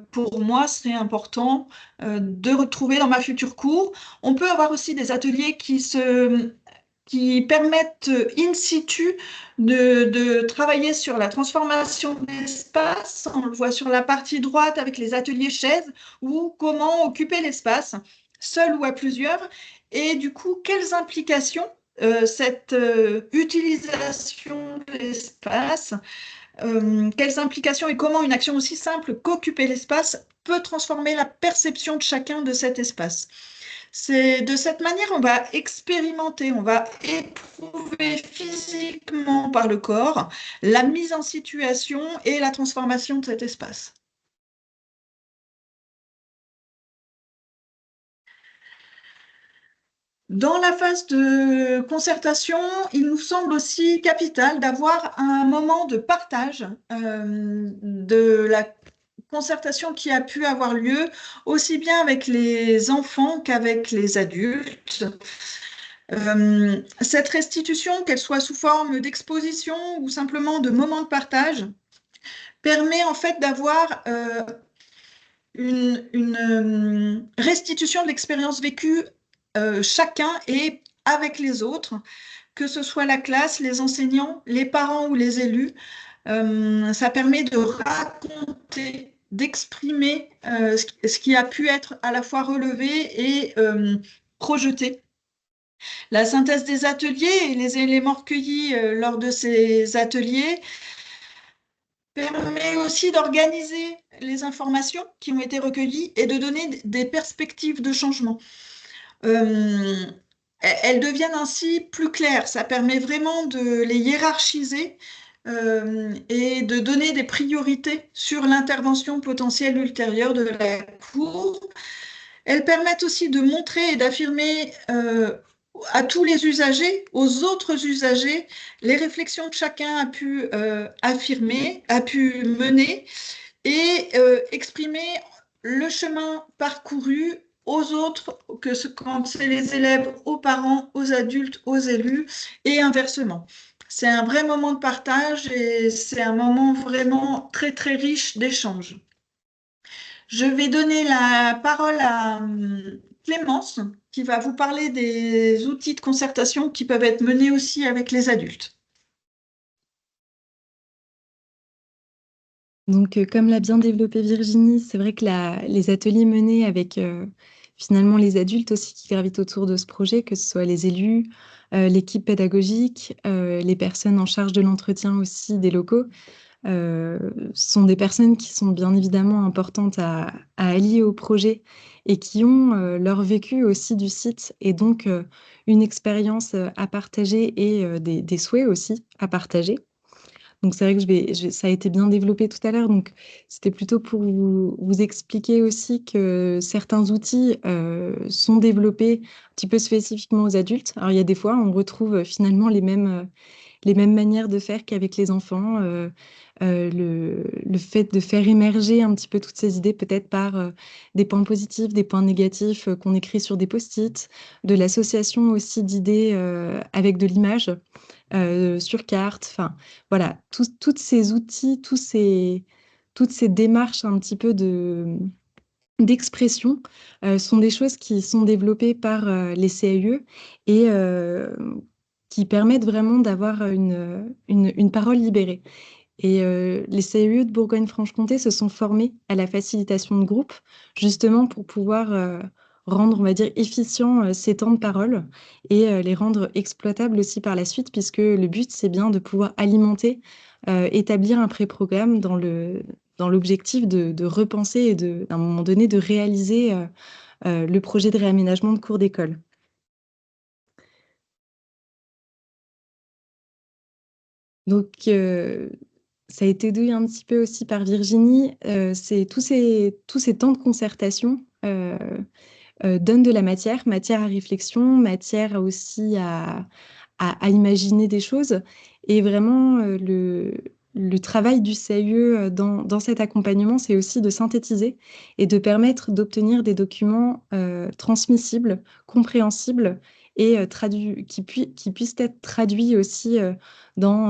pour moi, serait important de retrouver dans ma future cour? On peut avoir aussi des ateliers qui permettent in situ de travailler sur la transformation d'espace. On le voit sur la partie droite avec les ateliers chaises ou comment occuper l'espace, seul ou à plusieurs. Et du coup, quelles implications cette utilisation de l'espace, quelles implications et comment une action aussi simple qu'occuper l'espace peut transformer la perception de chacun de cet espace. C'est de cette manière, on va expérimenter, on va éprouver physiquement par le corps la mise en situation et la transformation de cet espace. Dans la phase de concertation, il nous semble aussi capital d'avoir un moment de partage de la concertation qui a pu avoir lieu aussi bien avec les enfants qu'avec les adultes. Cette restitution, qu'elle soit sous forme d'exposition ou simplement de moments de partage, permet en fait d'avoir une restitution de l'expérience vécue chacun et avec les autres, que ce soit la classe, les enseignants, les parents ou les élus. Ça permet de raconter, d'exprimer ce qui a pu être à la fois relevé et projeté. La synthèse des ateliers et les éléments recueillis lors de ces ateliers permet aussi d'organiser les informations qui ont été recueillies et de donner des perspectives de changement. Elles deviennent ainsi plus claires. Ça permet vraiment de les hiérarchiser et de donner des priorités sur l'intervention potentielle ultérieure de la Cour. Elles permettent aussi de montrer et d'affirmer à tous les usagers, aux autres usagers, les réflexions que chacun a pu affirmer, a pu mener et exprimer le chemin parcouru aux autres, quand c'est les élèves, aux parents, aux adultes, aux élus, et inversement. C'est un vrai moment de partage et c'est un moment vraiment très, très riche d'échanges. Je vais donner la parole à Clémence, qui va vous parler des outils de concertation qui peuvent être menés aussi avec les adultes. Donc, comme l'a bien développé Virginie, c'est vrai que les ateliers menés avec finalement les adultes aussi qui gravitent autour de ce projet, que ce soit les élus, l'équipe pédagogique, les personnes en charge de l'entretien aussi des locaux, sont des personnes qui sont bien évidemment importantes à allier au projet et qui ont leur vécu aussi du site et donc une expérience à partager et des souhaits aussi à partager. Donc c'est vrai que ça a été bien développé tout à l'heure, donc c'était plutôt pour vous expliquer aussi que certains outils sont développés un petit peu spécifiquement aux adultes. Alors il y a des fois, on retrouve finalement les mêmes manières de faire qu'avec les enfants, le fait de faire émerger un petit peu toutes ces idées, peut-être par des points positifs, des points négatifs qu'on écrit sur des post-it, de l'association aussi d'idées avec de l'image sur carte, enfin voilà, tous ces outils, toutes ces démarches un petit peu d'expression sont des choses qui sont développées par les CAUE et qui permettent vraiment d'avoir une parole libérée. Et les CAUE de Bourgogne-Franche-Comté se sont formés à la facilitation de groupe, justement pour pouvoir rendre, on va dire, efficients ces temps de parole et les rendre exploitables aussi par la suite, puisque le but, c'est bien de pouvoir alimenter, établir un pré-programme dans l'objectif de repenser et à un moment donné, de réaliser le projet de réaménagement de cours d'école. Donc, ça a été dit un petit peu aussi par Virginie, c'est tous ces temps de concertation donnent de la matière à réflexion, matière aussi à imaginer des choses. Et vraiment, le travail du CAUE dans cet accompagnement, c'est aussi de synthétiser et de permettre d'obtenir des documents transmissibles, compréhensibles et qui puissent être traduits aussi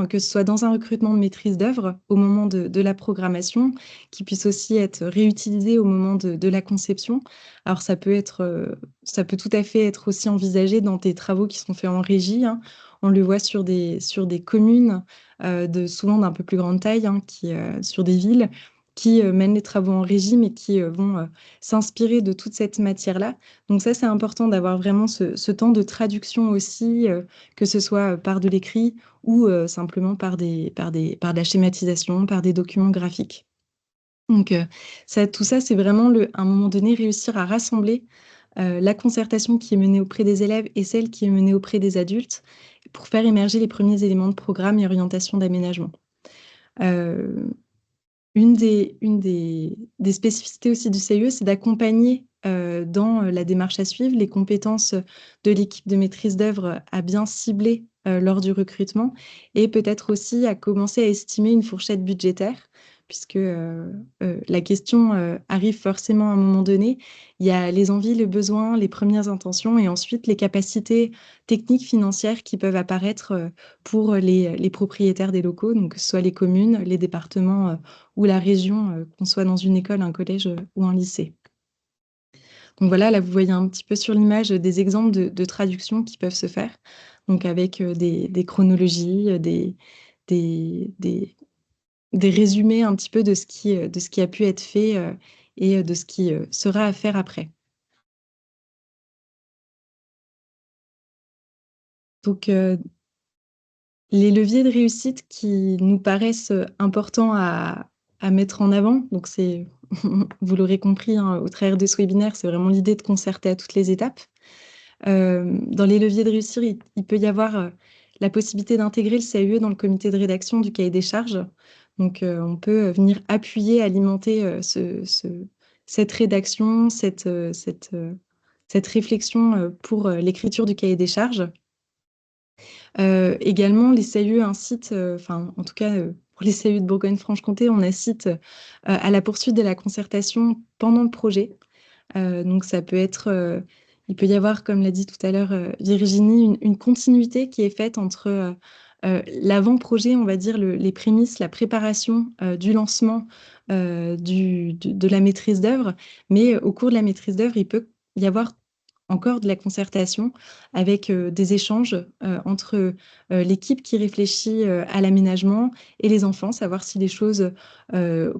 que ce soit dans un recrutement de maîtrise d'œuvre au moment de la programmation, qui puissent aussi être réutilisés au moment de la conception. Alors ça peut tout à fait être aussi envisagé dans des travaux qui sont faits en régie, hein. On le voit sur des communes souvent d'un peu plus grande taille, hein, sur des villes qui mènent les travaux en régie, mais qui vont s'inspirer de toute cette matière-là. Donc ça, c'est important d'avoir vraiment ce temps de traduction aussi, que ce soit par de l'écrit ou simplement par de la schématisation, par des documents graphiques. Donc tout ça, c'est vraiment à un moment donné réussir à rassembler la concertation qui est menée auprès des élèves et celle qui est menée auprès des adultes pour faire émerger les premiers éléments de programme et orientation d'aménagement. Une des spécificités aussi du CAUE, c'est d'accompagner dans la démarche à suivre les compétences de l'équipe de maîtrise d'œuvre à bien cibler lors du recrutement et peut-être aussi à commencer à estimer une fourchette budgétaire, puisque la question arrive forcément à un moment donné. Il y a les envies, les besoins, les premières intentions et ensuite les capacités techniques, financières qui peuvent apparaître pour les propriétaires des locaux, donc que ce soit les communes, les départements ou la région, qu'on soit dans une école, un collège ou un lycée. Donc voilà, là, vous voyez un petit peu sur l'image des exemples de traductions qui peuvent se faire, donc avec des chronologies, des, des, des résumés un petit peu de ce qui a pu être fait et de ce qui sera à faire après. Donc, les leviers de réussite qui nous paraissent importants à mettre en avant, donc c'est, vous l'aurez compris, hein, au travers de ce webinaire, c'est vraiment l'idée de concerter à toutes les étapes. Dans les leviers de réussite, il peut y avoir la possibilité d'intégrer le CAUE dans le comité de rédaction du cahier des charges. Donc, on peut venir appuyer, alimenter cette rédaction, cette réflexion pour l'écriture du cahier des charges. Également, les CAUE incitent, enfin, en tout cas, pour les CAUE de Bourgogne-Franche-Comté, on incite à la poursuite de la concertation pendant le projet. Donc, ça peut être, il peut y avoir, comme l'a dit tout à l'heure Virginie, une continuité qui est faite entre l'avant-projet, on va dire, les prémices, la préparation du lancement de la maîtrise d'œuvre. Mais au cours de la maîtrise d'œuvre, il peut y avoir encore de la concertation avec des échanges entre l'équipe qui réfléchit à l'aménagement et les enfants, savoir si les choses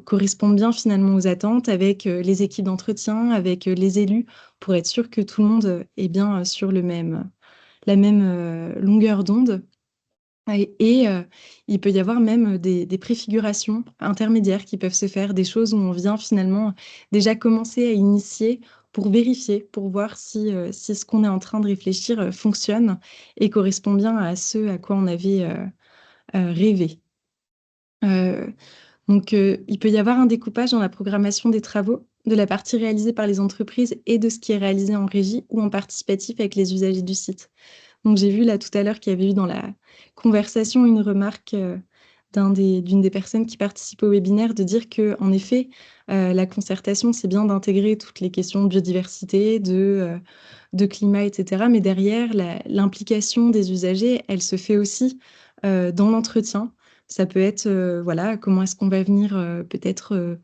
correspondent bien finalement aux attentes avec les équipes d'entretien, avec les élus, pour être sûr que tout le monde est bien sur la même longueur d'onde. Et il peut y avoir même des préfigurations intermédiaires qui peuvent se faire, des choses où on vient finalement déjà commencer à initier pour vérifier, pour voir si ce qu'on est en train de réfléchir fonctionne et correspond bien à ce à quoi on avait rêvé. Donc, il peut y avoir un découpage dans la programmation des travaux, de la partie réalisée par les entreprises et de ce qui est réalisé en régie ou en participatif avec les usagers du site. Donc, j'ai vu là tout à l'heure qu'il y avait eu dans la conversation une remarque d'une des personnes qui participent au webinaire de dire que, en effet, la concertation, c'est bien d'intégrer toutes les questions de biodiversité, de climat, etc. Mais derrière, l'implication des usagers, elle se fait aussi dans l'entretien. Ça peut être, voilà, comment est-ce qu'on va venir peut-être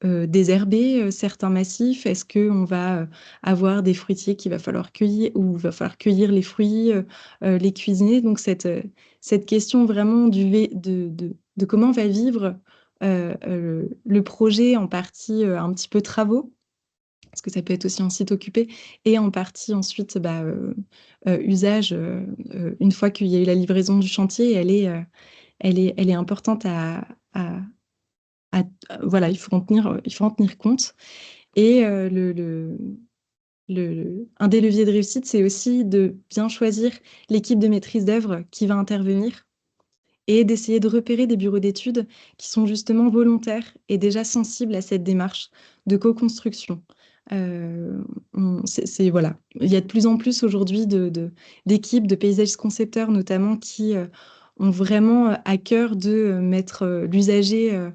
désherber certains massifs? Est-ce qu'on va avoir des fruitiers qu'il va falloir cueillir ou il va falloir cueillir les fruits, les cuisiner? Donc, cette question vraiment de comment va vivre le projet en partie un petit peu travaux, parce que ça peut être aussi un site occupé, et en partie ensuite usage, une fois qu'il y a eu la livraison du chantier, elle est importante voilà, il faut en tenir compte. Et un des leviers de réussite, c'est aussi de bien choisir l'équipe de maîtrise d'œuvre qui va intervenir et d'essayer de repérer des bureaux d'études qui sont justement volontaires et déjà sensibles à cette démarche de co-construction. Voilà. Il y a de plus en plus aujourd'hui d'équipes, de paysagistes concepteurs notamment, qui ont vraiment à cœur de mettre l'usager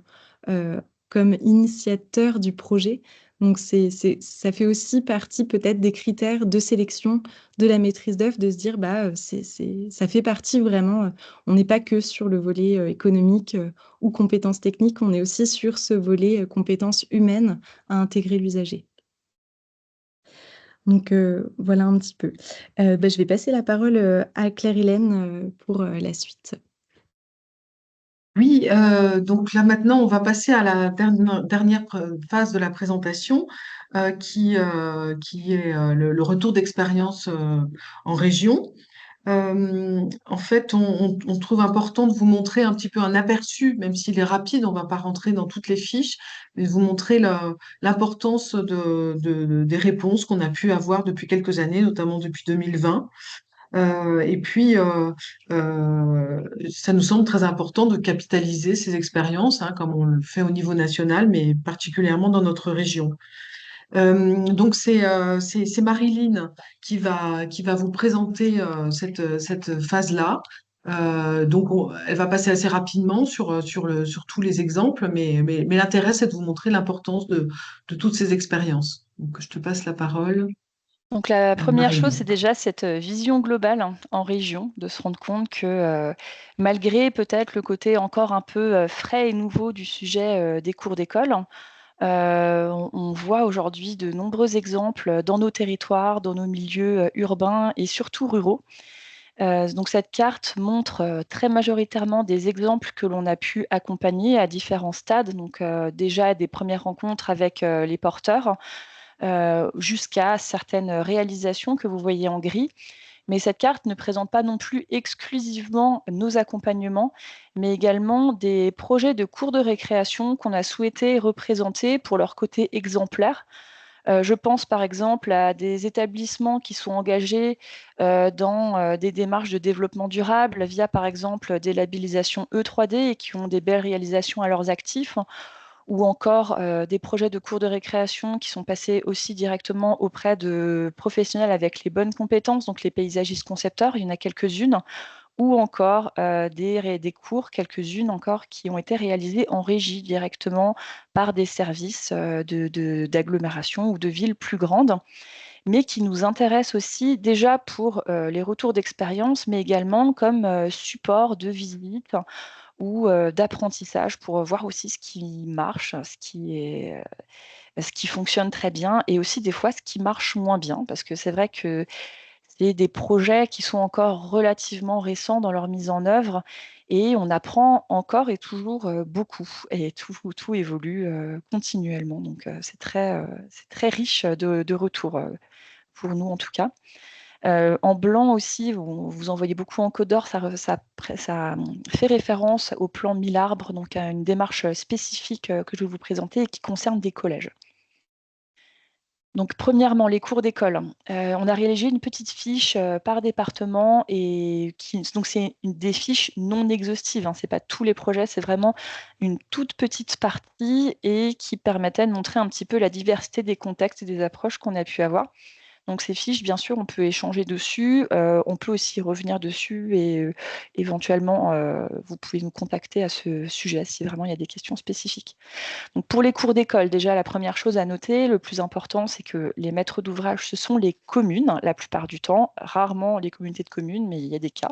euh, comme initiateur du projet. Donc, ça fait aussi partie peut-être des critères de sélection de la maîtrise d'œuvre, de se dire, ça fait partie vraiment, on n'est pas que sur le volet économique ou compétences techniques, on est aussi sur ce volet compétences humaines à intégrer l'usager. Donc, voilà un petit peu. Je vais passer la parole à Claire-Hélène pour la suite. Oui, donc là maintenant, on va passer à la dernière phase de la présentation, qui est le retour d'expérience en région. En fait, on trouve important de vous montrer un petit peu un aperçu, même s'il est rapide, on ne va pas rentrer dans toutes les fiches, mais de vous montrer l'importance des réponses qu'on a pu avoir depuis quelques années, notamment depuis 2020. Et puis, ça nous semble très important de capitaliser ces expériences, hein, comme on le fait au niveau national, mais particulièrement dans notre région. Donc c'est Marilyn qui va vous présenter cette phase-là. Donc, elle va passer assez rapidement sur tous les exemples, mais l'intérêt, c'est de vous montrer l'importance de toutes ces expériences. Donc, je te passe la parole, Donc la première chose, Marie-Lou. c'est déjà cette vision globale en région, de se rendre compte que malgré peut-être le côté encore un peu frais et nouveau du sujet des cours d'école, on voit aujourd'hui de nombreux exemples dans nos territoires, dans nos milieux urbains et surtout ruraux. Donc cette carte montre très majoritairement des exemples que l'on a pu accompagner à différents stades. Donc déjà des premières rencontres avec les porteurs, jusqu'à certaines réalisations que vous voyez en gris. Mais cette carte ne présente pas non plus exclusivement nos accompagnements, mais également des projets de cours de récréation qu'on a souhaité représenter pour leur côté exemplaire. Je pense par exemple à des établissements qui sont engagés dans des démarches de développement durable via par exemple des labellisations E3D et qui ont des belles réalisations à leurs actifs, ou encore des projets de cours de récréation qui sont passés aussi directement auprès de professionnels avec les bonnes compétences, donc les paysagistes concepteurs, il y en a quelques-unes, ou encore des cours, quelques-unes encore, qui ont été réalisées en régie directement par des services d'agglomération ou de villes plus grandes, mais qui nous intéressent aussi déjà pour les retours d'expérience, mais également comme support de visite ou d'apprentissage pour voir aussi ce qui marche, ce qui fonctionne très bien et aussi des fois ce qui marche moins bien, parce que c'est vrai que c'est des projets qui sont encore relativement récents dans leur mise en œuvre et on apprend encore et toujours beaucoup et tout évolue continuellement. Donc c'est très riche de retours pour nous en tout cas. En blanc aussi, vous en voyez beaucoup en codeur, ça fait référence au plan 1000 arbres, donc à une démarche spécifique que je vais vous présenter et qui concerne des collèges. Donc, premièrement, les cours d'école. On a réalisé une petite fiche par département et donc c'est des fiches non exhaustives. Ce n'est pas tous les projets, c'est vraiment une toute petite partie et qui permettait de montrer un petit peu la diversité des contextes et des approches qu'on a pu avoir. Donc ces fiches, bien sûr, on peut échanger dessus, on peut aussi revenir dessus et éventuellement, vous pouvez nous contacter à ce sujet si vraiment il y a des questions spécifiques. Donc pour les cours d'école, déjà, la première chose à noter, le plus important, c'est que les maîtres d'ouvrage, ce sont les communes, la plupart du temps, rarement les communautés de communes, mais il y a des cas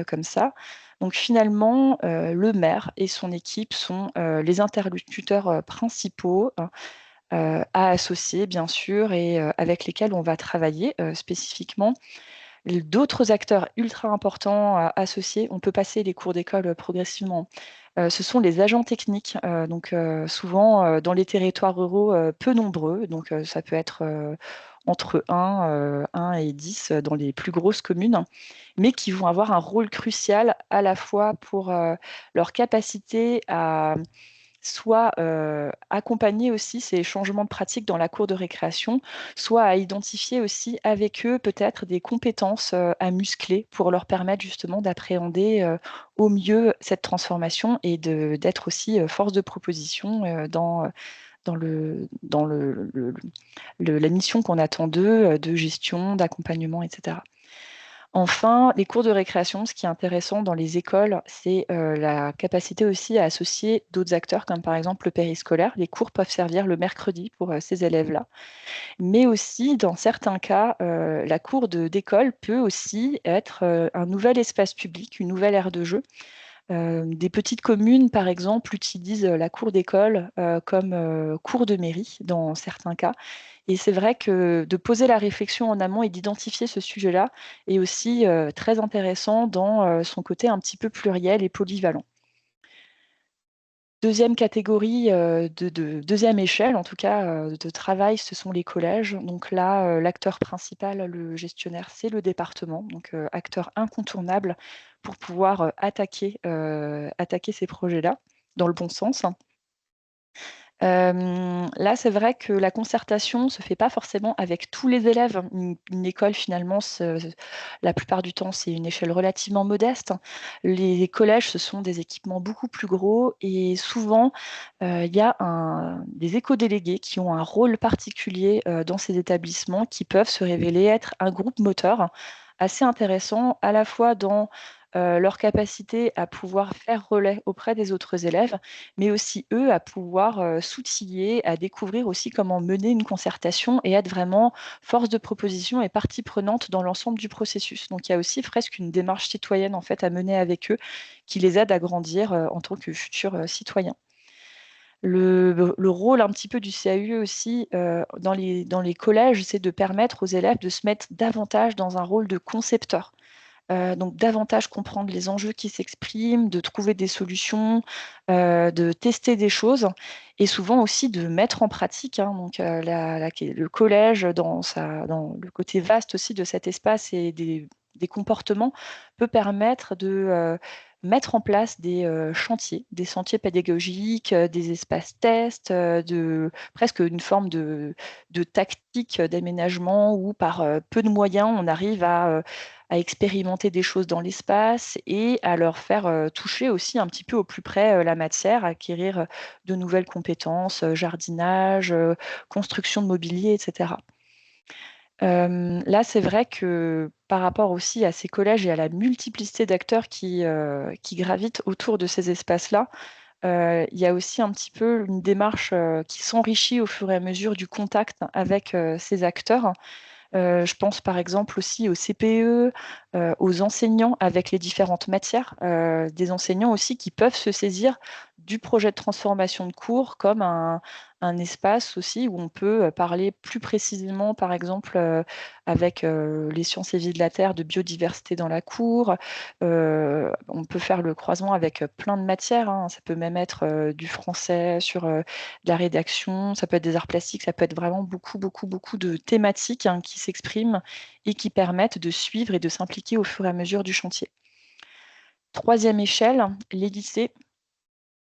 comme ça. Donc finalement, le maire et son équipe sont les interlocuteurs principaux, à associer, bien sûr, et avec lesquels on va travailler spécifiquement. D'autres acteurs ultra importants à associer, on peut passer les cours d'école progressivement. Ce sont les agents techniques, donc souvent dans les territoires ruraux peu nombreux, donc ça peut être entre 1 et 10 dans les plus grosses communes, mais qui vont avoir un rôle crucial à la fois pour leur capacité à soit accompagner aussi ces changements de pratique dans la cour de récréation, soit à identifier aussi avec eux peut-être des compétences à muscler pour leur permettre justement d'appréhender au mieux cette transformation et d'être aussi force de proposition dans la mission qu'on attend d'eux, de gestion, d'accompagnement, etc. Enfin, les cours de récréation, ce qui est intéressant dans les écoles, c'est la capacité aussi à associer d'autres acteurs, comme par exemple le périscolaire. Les cours peuvent servir le mercredi pour ces élèves-là. Mais aussi, dans certains cas, la cour d'école peut aussi être un nouvel espace public, une nouvelle aire de jeu. Des petites communes, par exemple, utilisent la cour d'école comme cour de mairie dans certains cas. Et c'est vrai que de poser la réflexion en amont et d'identifier ce sujet-là est aussi très intéressant dans son côté un petit peu pluriel et polyvalent. Deuxième catégorie, deuxième échelle, en tout cas, de travail, ce sont les collèges. Donc là, l'acteur principal, le gestionnaire, c'est le département, donc acteur incontournable pour pouvoir attaquer ces projets-là dans le bon sens. Là, c'est vrai que la concertation ne se fait pas forcément avec tous les élèves. Une école, finalement, la plupart du temps, c'est une échelle relativement modeste. Les collèges, ce sont des équipements beaucoup plus gros et souvent, il y a des éco-délégués qui ont un rôle particulier dans ces établissements qui peuvent se révéler être un groupe moteur assez intéressant, à la fois dans leur capacité à pouvoir faire relais auprès des autres élèves, mais aussi eux à pouvoir s'outiller, à découvrir aussi comment mener une concertation et être vraiment force de proposition et partie prenante dans l'ensemble du processus. Donc il y a aussi presque une démarche citoyenne en fait à mener avec eux qui les aide à grandir en tant que futurs citoyens. Le rôle un petit peu du CAUE aussi dans les collèges, c'est de permettre aux élèves de se mettre davantage dans un rôle de concepteur. Donc davantage comprendre les enjeux qui s'expriment, de trouver des solutions, de tester des choses et souvent aussi de mettre en pratique, hein, donc le collège dans le côté vaste aussi de cet espace et des comportements peut permettre de mettre en place des chantiers, des sentiers pédagogiques, des espaces tests, de presque une forme de tactique d'aménagement où par peu de moyens, on arrive à expérimenter des choses dans l'espace et à leur faire toucher aussi un petit peu au plus près la matière, acquérir de nouvelles compétences, jardinage, construction de mobilier, etc. Là, c'est vrai que par rapport aussi à ces collèges et à la multiplicité d'acteurs qui gravitent autour de ces espaces-là, il y a aussi un petit peu une démarche qui s'enrichit au fur et à mesure du contact avec ces acteurs. Je pense par exemple aussi aux CPE, aux enseignants avec les différentes matières, des enseignants aussi qui peuvent se saisir du projet de transformation de cours comme un espace aussi où on peut parler plus précisément, par exemple, avec les sciences et vie de la Terre, de biodiversité dans la cour. On peut faire le croisement avec plein de matières, hein. Ça peut même être du français sur de la rédaction, ça peut être des arts plastiques, ça peut être vraiment beaucoup, beaucoup, beaucoup de thématiques hein, qui s'expriment et qui permettent de suivre et de s'impliquer au fur et à mesure du chantier. Troisième échelle, les lycées.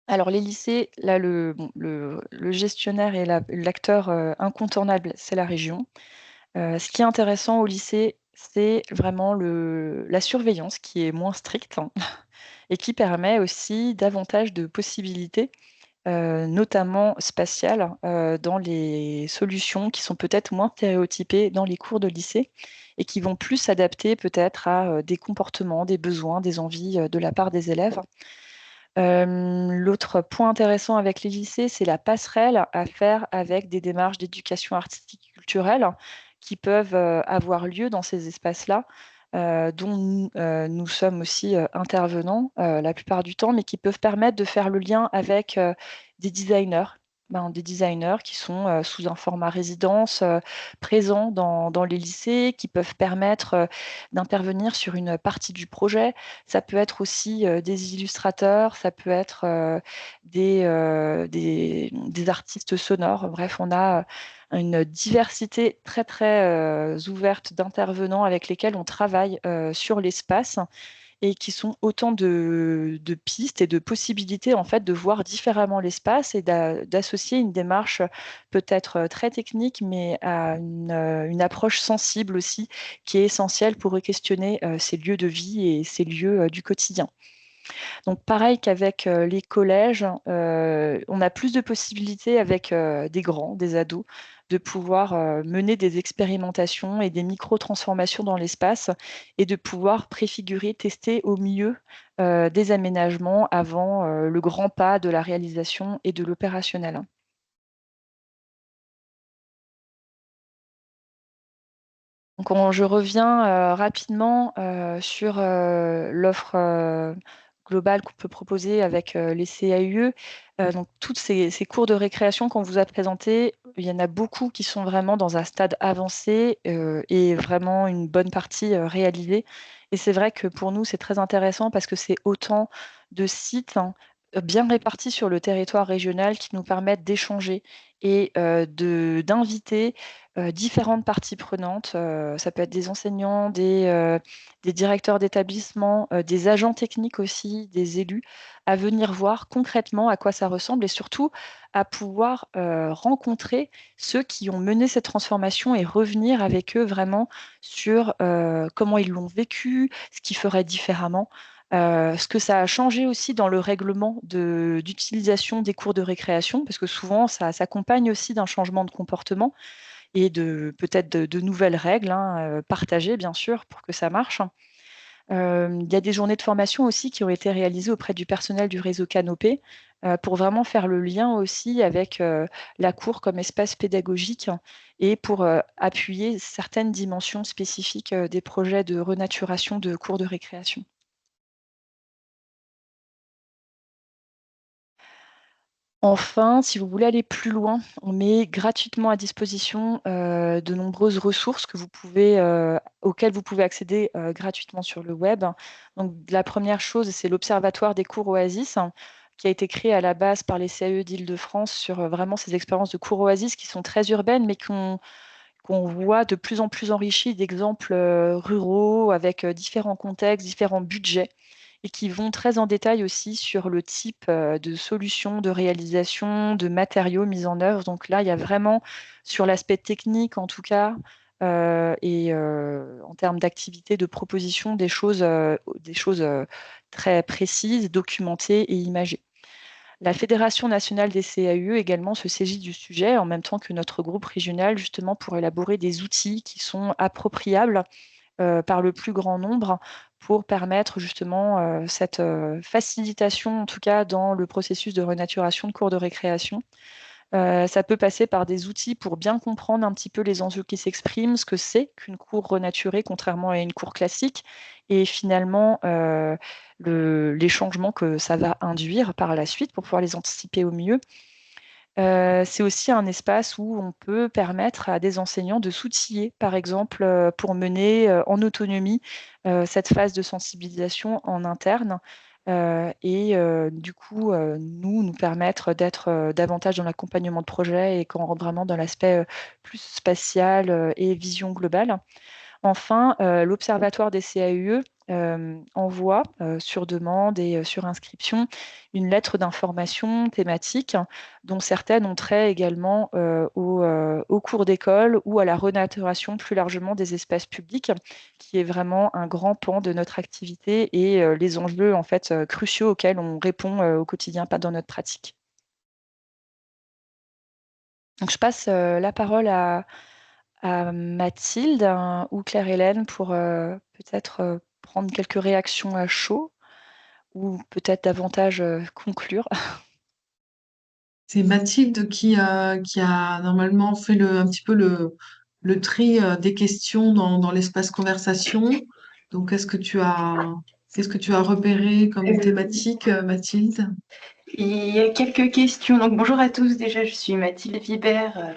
Alors les lycées, là, le gestionnaire et l'acteur incontournable, c'est la région. Ce qui est intéressant au lycée, c'est vraiment la surveillance qui est moins stricte hein, et qui permet aussi davantage de possibilités, notamment spatiales, dans les solutions qui sont peut-être moins stéréotypées dans les cours de lycée et qui vont plus s'adapter peut-être à des comportements, des besoins, des envies de la part des élèves. L'autre point intéressant avec les lycées, c'est la passerelle à faire avec des démarches d'éducation artistique et culturelle qui peuvent avoir lieu dans ces espaces-là, dont nous sommes aussi intervenants la plupart du temps, mais qui peuvent permettre de faire le lien avec des designers. Des designers qui sont sous un format résidence présents dans les lycées, qui peuvent permettre d'intervenir sur une partie du projet. Ça peut être aussi des illustrateurs, ça peut être des artistes sonores. Bref, on a une diversité très, très ouverte d'intervenants avec lesquels on travaille sur l'espace et qui sont autant de pistes et de possibilités en fait de voir différemment l'espace et d'associer une démarche peut-être très technique, mais à une approche sensible aussi, qui est essentielle pour questionner ces lieux de vie et ces lieux du quotidien. Donc pareil qu'avec les collèges, on a plus de possibilités avec des grands, des ados, de pouvoir mener des expérimentations et des micro-transformations dans l'espace et de pouvoir préfigurer, tester au mieux des aménagements avant le grand pas de la réalisation et de l'opérationnel. Donc je reviens rapidement sur l'offre globale qu'on peut proposer avec les CAUE. Donc toutes ces cours de récréation qu'on vous a présentés, il y en a beaucoup qui sont vraiment dans un stade avancé et vraiment une bonne partie réalisée. Et c'est vrai que pour nous, c'est très intéressant parce que c'est autant de sites hein, bien répartis sur le territoire régional qui nous permettent d'échanger et d'inviter différentes parties prenantes. Ça peut être des enseignants, des directeurs d'établissement, des agents techniques aussi, des élus, à venir voir concrètement à quoi ça ressemble et surtout à pouvoir rencontrer ceux qui ont mené cette transformation et revenir avec eux vraiment sur comment ils l'ont vécu, ce qu'ils feraient différemment. Ce que ça a changé aussi dans le règlement d'utilisation des cours de récréation, parce que souvent ça s'accompagne aussi d'un changement de comportement et peut-être de nouvelles règles hein, partagées, bien sûr, pour que ça marche. Il y a des journées de formation aussi qui ont été réalisées auprès du personnel du réseau Canopé pour vraiment faire le lien aussi avec la cour comme espace pédagogique et pour appuyer certaines dimensions spécifiques des projets de renaturation de cours de récréation. Enfin, si vous voulez aller plus loin, on met gratuitement à disposition de nombreuses ressources auxquelles vous pouvez accéder gratuitement sur le web. Donc, la première chose, c'est l'Observatoire des cours Oasis, qui a été créé à la base par les CAE d'Île-de-France sur vraiment ces expériences de cours Oasis qui sont très urbaines, mais qu'on voit de plus en plus enrichies d'exemples ruraux avec différents contextes, différents budgets et qui vont très en détail aussi sur le type de solutions, de réalisation, de matériaux mis en œuvre. Donc là, il y a vraiment, sur l'aspect technique en tout cas, et en termes d'activité, de proposition, des choses très précises, documentées et imagées. La Fédération nationale des CAUE également se saisit du sujet, en même temps que notre groupe régional, justement pour élaborer des outils qui sont appropriables par le plus grand nombre pour permettre justement cette facilitation, en tout cas dans le processus de renaturation de cours de récréation. Ça peut passer par des outils pour bien comprendre un petit peu les enjeux qui s'expriment, ce que c'est qu'une cour renaturée, contrairement à une cour classique, et finalement les changements que ça va induire par la suite pour pouvoir les anticiper au mieux. C'est aussi un espace où on peut permettre à des enseignants de s'outiller, par exemple, pour mener en autonomie cette phase de sensibilisation en interne et du coup, nous permettre d'être davantage dans l'accompagnement de projet et qu'on rentre vraiment dans l'aspect plus spatial et vision globale. Enfin, l'Observatoire des CAUE envoie sur demande et sur inscription une lettre d'information thématique dont certaines ont trait également au cours d'école ou à la renaturation plus largement des espaces publics, qui est vraiment un grand pan de notre activité et les enjeux en fait cruciaux auxquels on répond au quotidien, pas dans notre pratique. Donc je passe la parole à Mathilde ou Claire-Hélène pour peut-être prendre quelques réactions à chaud ou peut-être davantage conclure. C'est Mathilde qui a normalement fait un petit peu le tri des questions dans l'espace conversation. Donc, qu'est-ce que tu as repéré comme thématique, Mathilde? Il y a quelques questions. Donc, bonjour à tous. Déjà, je suis Mathilde Vibert.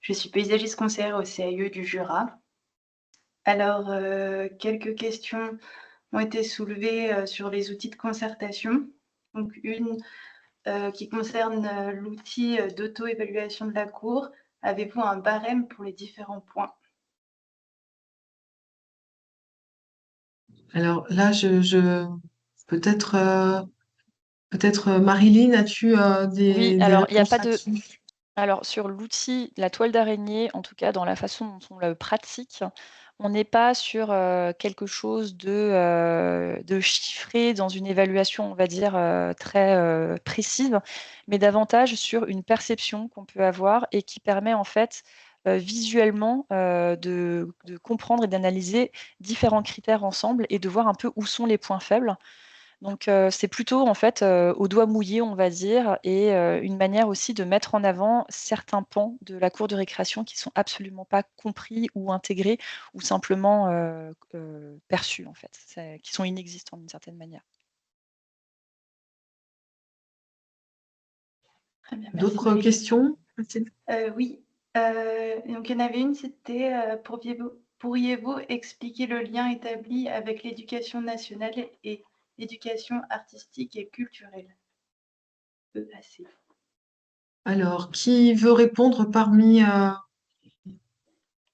Je suis paysagiste conseillère au CAE du Jura. Alors, quelques questions ont été soulevées sur les outils de concertation. Donc, une qui concerne l'outil d'auto-évaluation de la cour. Avez-vous un barème pour les différents points? Alors là, peut-être Marilyn, as-tu Oui, des alors il n'y a réponses pas de. là-dessus? Alors sur l'outil, la toile d'araignée, en tout cas dans la façon dont on le pratique, on n'est pas sur quelque chose de chiffré dans une évaluation, on va dire, très précise, mais davantage sur une perception qu'on peut avoir et qui permet en fait visuellement de comprendre et d'analyser différents critères ensemble et de voir un peu où sont les points faibles. Donc, c'est plutôt en fait au doigt mouillé, on va dire, et une manière aussi de mettre en avant certains pans de la cour de récréation qui sont absolument pas compris ou intégrés ou simplement perçus en fait, qui sont inexistants d'une certaine manière. Très bien, merci. D'autres questions, Mathilde? Oui. Donc, il y en avait une, c'était pourriez-vous expliquer le lien établi avec l'éducation nationale et l'éducation artistique et culturelle? EAC. Alors, qui veut répondre parmi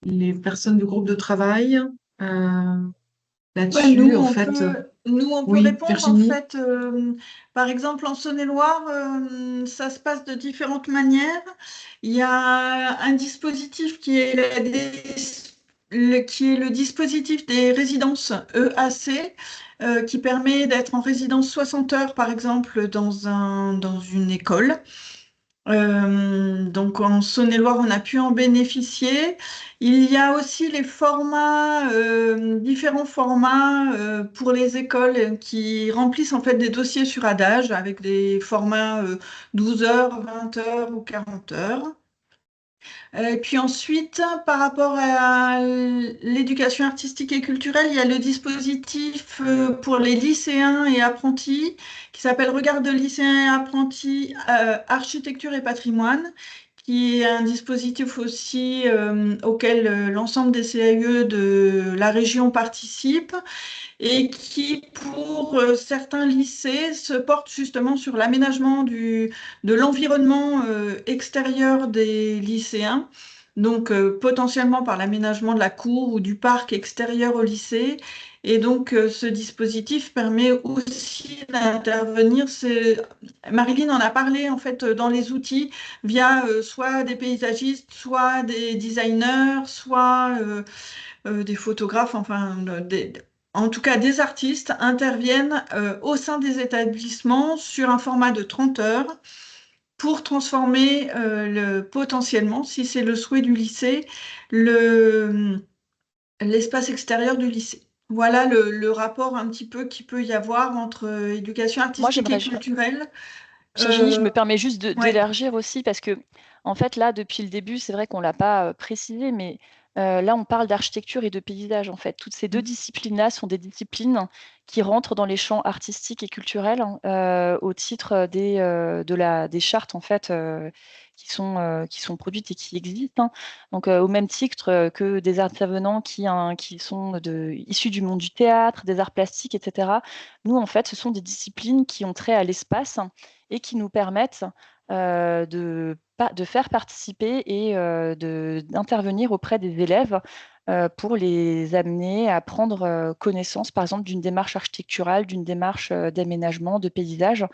les personnes du groupe de travail là-dessus, nous, en on fait? peut Oui, répondre. En Virginie. fait, par exemple, en Saône-et-Loire, ça se passe de différentes manières. Il y a un dispositif qui est le dispositif des résidences EAC, qui permet d'être en résidence 60 heures, par exemple, dans une école. Donc en Saône-et-Loire, on a pu en bénéficier. Il y a aussi les formats différents différents formats pour les écoles qui remplissent en fait des dossiers sur adage avec des formats 12 heures, 20 heures ou 40 heures. Et puis ensuite, par rapport à l'éducation artistique et culturelle, il y a le dispositif pour les lycéens et apprentis qui s'appelle Regard de lycéens et apprentis, architecture et patrimoine, qui est un dispositif aussi auquel l'ensemble des CAE de la région participent et qui, pour certains lycées, se porte justement sur l'aménagement de l'environnement extérieur des lycéens, donc potentiellement par l'aménagement de la cour ou du parc extérieur au lycée. Et donc, ce dispositif permet aussi d'intervenir. Marilyn en a parlé en fait dans les outils via soit des paysagistes, soit des designers, soit des photographes, enfin en tout cas des artistes interviennent au sein des établissements sur un format de 30 heures pour transformer potentiellement, si c'est le souhait du lycée, l'espace extérieur du lycée. Voilà le rapport un petit peu qu'il peut y avoir entre éducation artistique et culturelle. Virginie, je me permets juste ouais. d'élargir aussi parce que, en fait, là, depuis le début, c'est vrai qu'on ne l'a pas précisé, mais là, on parle d'architecture et de paysage, en fait. Toutes ces deux disciplines-là sont des disciplines qui rentrent dans les champs artistiques et culturels au titre des chartes, en fait, qui sont produites et qui existent. Donc, au même titre que des intervenants qui sont issus du monde du théâtre, des arts plastiques, etc. Nous, en fait, ce sont des disciplines qui ont trait à l'espace et qui nous permettent de faire participer et d'intervenir auprès des élèves pour les amener à prendre connaissance, par exemple, d'une démarche architecturale, d'une démarche d'aménagement, de paysage,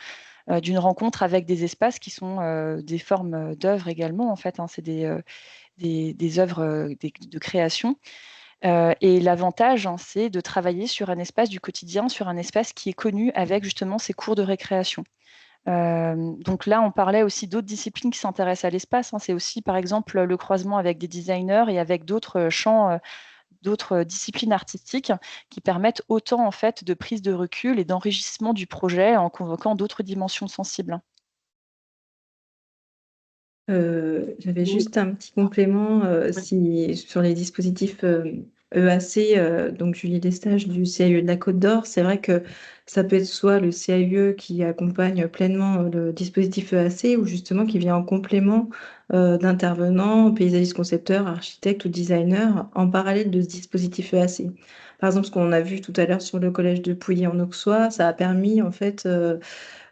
d'une rencontre avec des espaces qui sont des formes d'œuvres également, en fait. C'est des œuvres de création. Et l'avantage, c'est de travailler sur un espace du quotidien, sur un espace qui est connu avec justement ces cours de récréation. Donc là, on parlait aussi d'autres disciplines qui s'intéressent à l'espace. C'est aussi, par exemple, le croisement avec des designers et avec d'autres champs, d'autres disciplines artistiques qui permettent autant en fait de prise de recul et d'enrichissement du projet en convoquant d'autres dimensions sensibles. J'avais juste un petit complément sur les dispositifs EAC, donc Julie Lestage du CAE de la Côte d'Or. C'est vrai que ça peut être soit le CAE qui accompagne pleinement le dispositif EAC ou justement qui vient en complément d'intervenants, paysagistes concepteurs, architectes ou designers en parallèle de ce dispositif EAC. Par exemple, ce qu'on a vu tout à l'heure sur le collège de Pouilly en Auxois, ça a permis en fait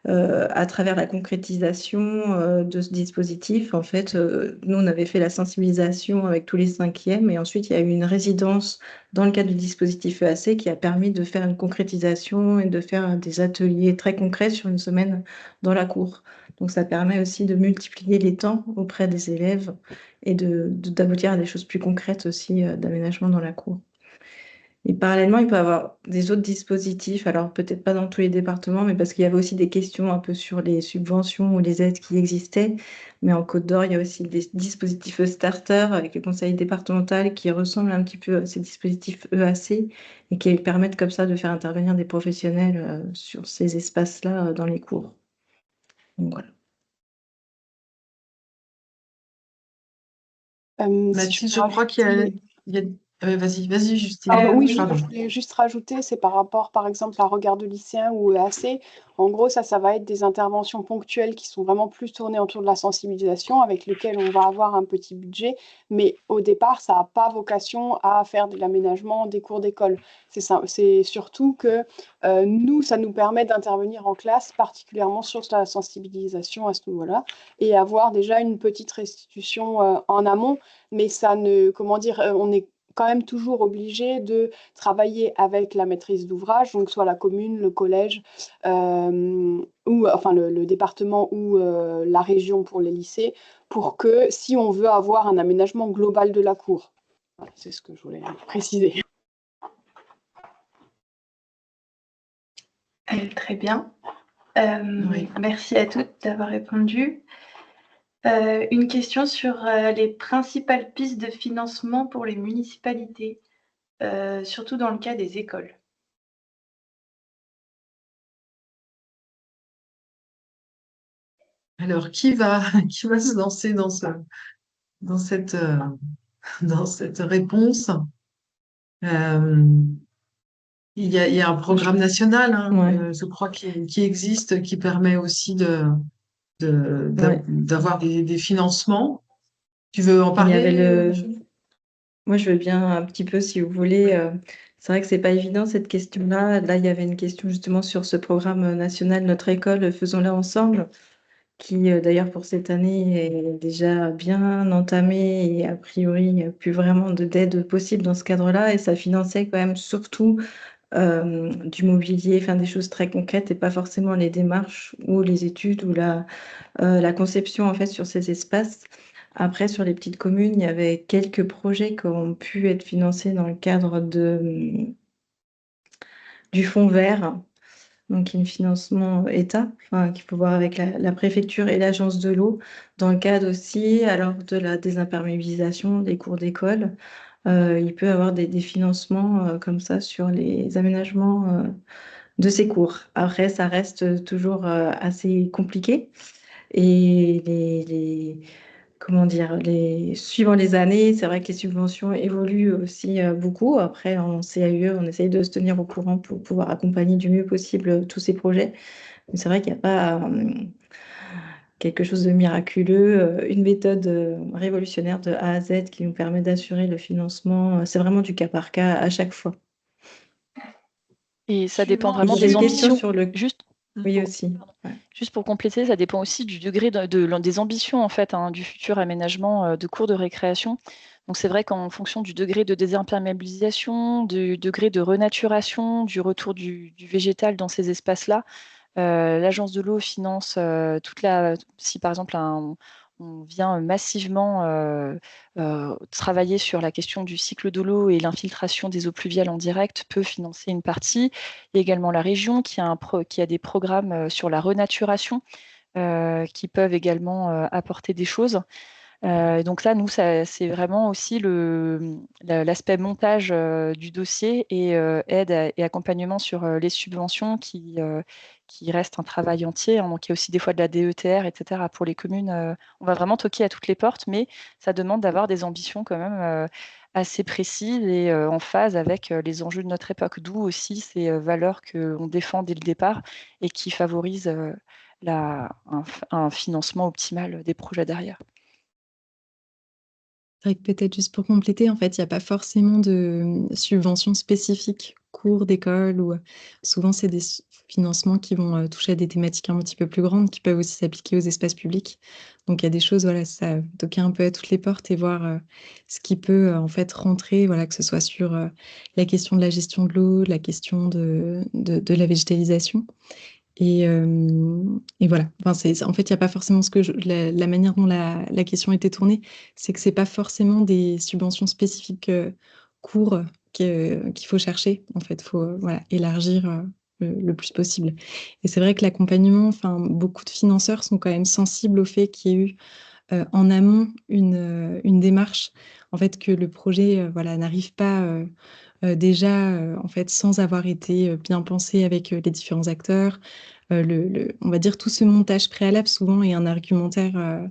à travers la concrétisation de ce dispositif, en fait, nous, on avait fait la sensibilisation avec tous les 5e et ensuite, il y a eu une résidence dans le cadre du dispositif EAC qui a permis de faire une concrétisation et de faire des ateliers très concrets sur une semaine dans la cour. Donc, ça permet aussi de multiplier les temps auprès des élèves et d'aboutir à des choses plus concrètes aussi d'aménagement dans la cour. Et parallèlement, il peut y avoir des autres dispositifs, alors peut-être pas dans tous les départements, mais parce qu'il y avait aussi des questions un peu sur les subventions ou les aides qui existaient. Mais en Côte d'Or, il y a aussi des dispositifs starter avec le conseil départemental qui ressemblent un petit peu à ces dispositifs EAC et qui permettent comme ça de faire intervenir des professionnels sur ces espaces-là dans les cours. Donc voilà. Mathilde, je crois qu'il y a... Vas-y, Justine. Oui, je voulais juste rajouter, c'est par rapport, par exemple, à Regard de lycéen ou EAC. En gros, ça va être des interventions ponctuelles qui sont vraiment plus tournées autour de la sensibilisation, avec lesquelles on va avoir un petit budget. Mais au départ, ça n'a pas vocation à faire de l'aménagement des cours d'école. C'est surtout que nous, ça nous permet d'intervenir en classe, particulièrement sur la sensibilisation à ce niveau-là, et avoir déjà une petite restitution en amont. Mais ça ne, comment dire, on est quand même toujours obligé de travailler avec la maîtrise d'ouvrage, donc soit la commune, le collège, ou enfin le département ou la région pour les lycées, pour que si on veut avoir un aménagement global de la cour. Voilà, c'est ce que je voulais préciser. Très bien. Oui. Merci à toutes d'avoir répondu. Une question sur les principales pistes de financement pour les municipalités. surtout dans le cas des écoles. Alors, qui va se lancer dans cette, euh, dans cette réponse? Euh, il y a un programme national, hein, Ouais, je crois, qui existe, qui permet aussi ouais. d'avoir des financements. Tu veux en Il y avait parler, Julie? Moi, je veux bien un petit peu, si vous voulez. C'est vrai que c'est pas évident cette question-là. Là, il y avait une question justement sur ce programme national Notre école, faisons-la ensemble, qui d'ailleurs pour cette année est déjà bien entamé et a priori, il n'y a plus vraiment d'aide possible dans ce cadre-là. Et ça finançait quand même surtout du mobilier, enfin des choses très concrètes et pas forcément les démarches ou les études ou la conception en fait sur ces espaces. Après, sur les petites communes, il y avait quelques projets qui ont pu être financés dans le cadre du fonds vert, donc qui est un financement État, enfin, qu'il faut voir avec la préfecture et l'agence de l'eau, dans le cadre aussi alors de la désimperméabilisation des cours d'école. Il peut y avoir des financements comme ça sur les aménagements de ces cours. Après, ça reste toujours assez compliqué. Et comment dire, suivant les années, c'est vrai que les subventions évoluent aussi beaucoup. Après, en CAUE, on essaye de se tenir au courant pour pouvoir accompagner du mieux possible tous ces projets. Mais c'est vrai qu'il n'y a pas quelque chose de miraculeux, une méthode révolutionnaire de A à Z qui nous permet d'assurer le financement. C'est vraiment du cas par cas à chaque fois. Et ça dépend Et vraiment j'ai des une question ambitions. sur le... Juste Oui, pour, aussi. pardon. Ouais. Juste pour compléter, ça dépend aussi du degré des ambitions en fait, hein, du futur aménagement de cours de récréation. Donc c'est vrai qu'en fonction du degré de désimperméabilisation, du degré de renaturation, du retour du végétal dans ces espaces-là, l'agence de l'eau finance si par exemple on vient massivement travailler sur la question du cycle de l'eau et l'infiltration des eaux pluviales en direct, peut financer une partie. Il y a également la région qui a des programmes sur la renaturation qui peuvent également apporter des choses. Donc là, nous, c'est vraiment aussi l'aspect montage du dossier et aide et accompagnement sur les subventions qui reste un travail entier, hein. Donc il y a aussi des fois de la DETR, etc. Pour les communes. On va vraiment toquer à toutes les portes, mais ça demande d'avoir des ambitions quand même assez précises et en phase avec les enjeux de notre époque. D'où aussi ces valeurs qu'on défend dès le départ et qui favorisent un financement optimal des projets derrière. C'est vrai que peut-être juste pour compléter, en fait, il n'y a pas forcément de subventions spécifiques, cours d'école, ou souvent c'est des financements qui vont toucher à des thématiques un petit peu plus grandes, qui peuvent aussi s'appliquer aux espaces publics. Donc il y a des choses, voilà, ça toquer un peu à toutes les portes et voir ce qui peut en fait rentrer, voilà, que ce soit sur la question de la gestion de l'eau, la question de la végétalisation. Et voilà. Enfin, en fait, il n'y a pas forcément la manière dont la question était tournée, c'est que c'est pas forcément des subventions spécifiques cours qu'il faut chercher. En fait, il faut voilà, élargir le plus possible. Et c'est vrai que l'accompagnement, enfin, beaucoup de financeurs sont quand même sensibles au fait qu'il y ait eu en amont une démarche, en fait, que le projet voilà, n'arrive pas déjà en fait, sans avoir été bien pensé avec les différents acteurs. On va dire tout ce montage préalable souvent est un argumentaire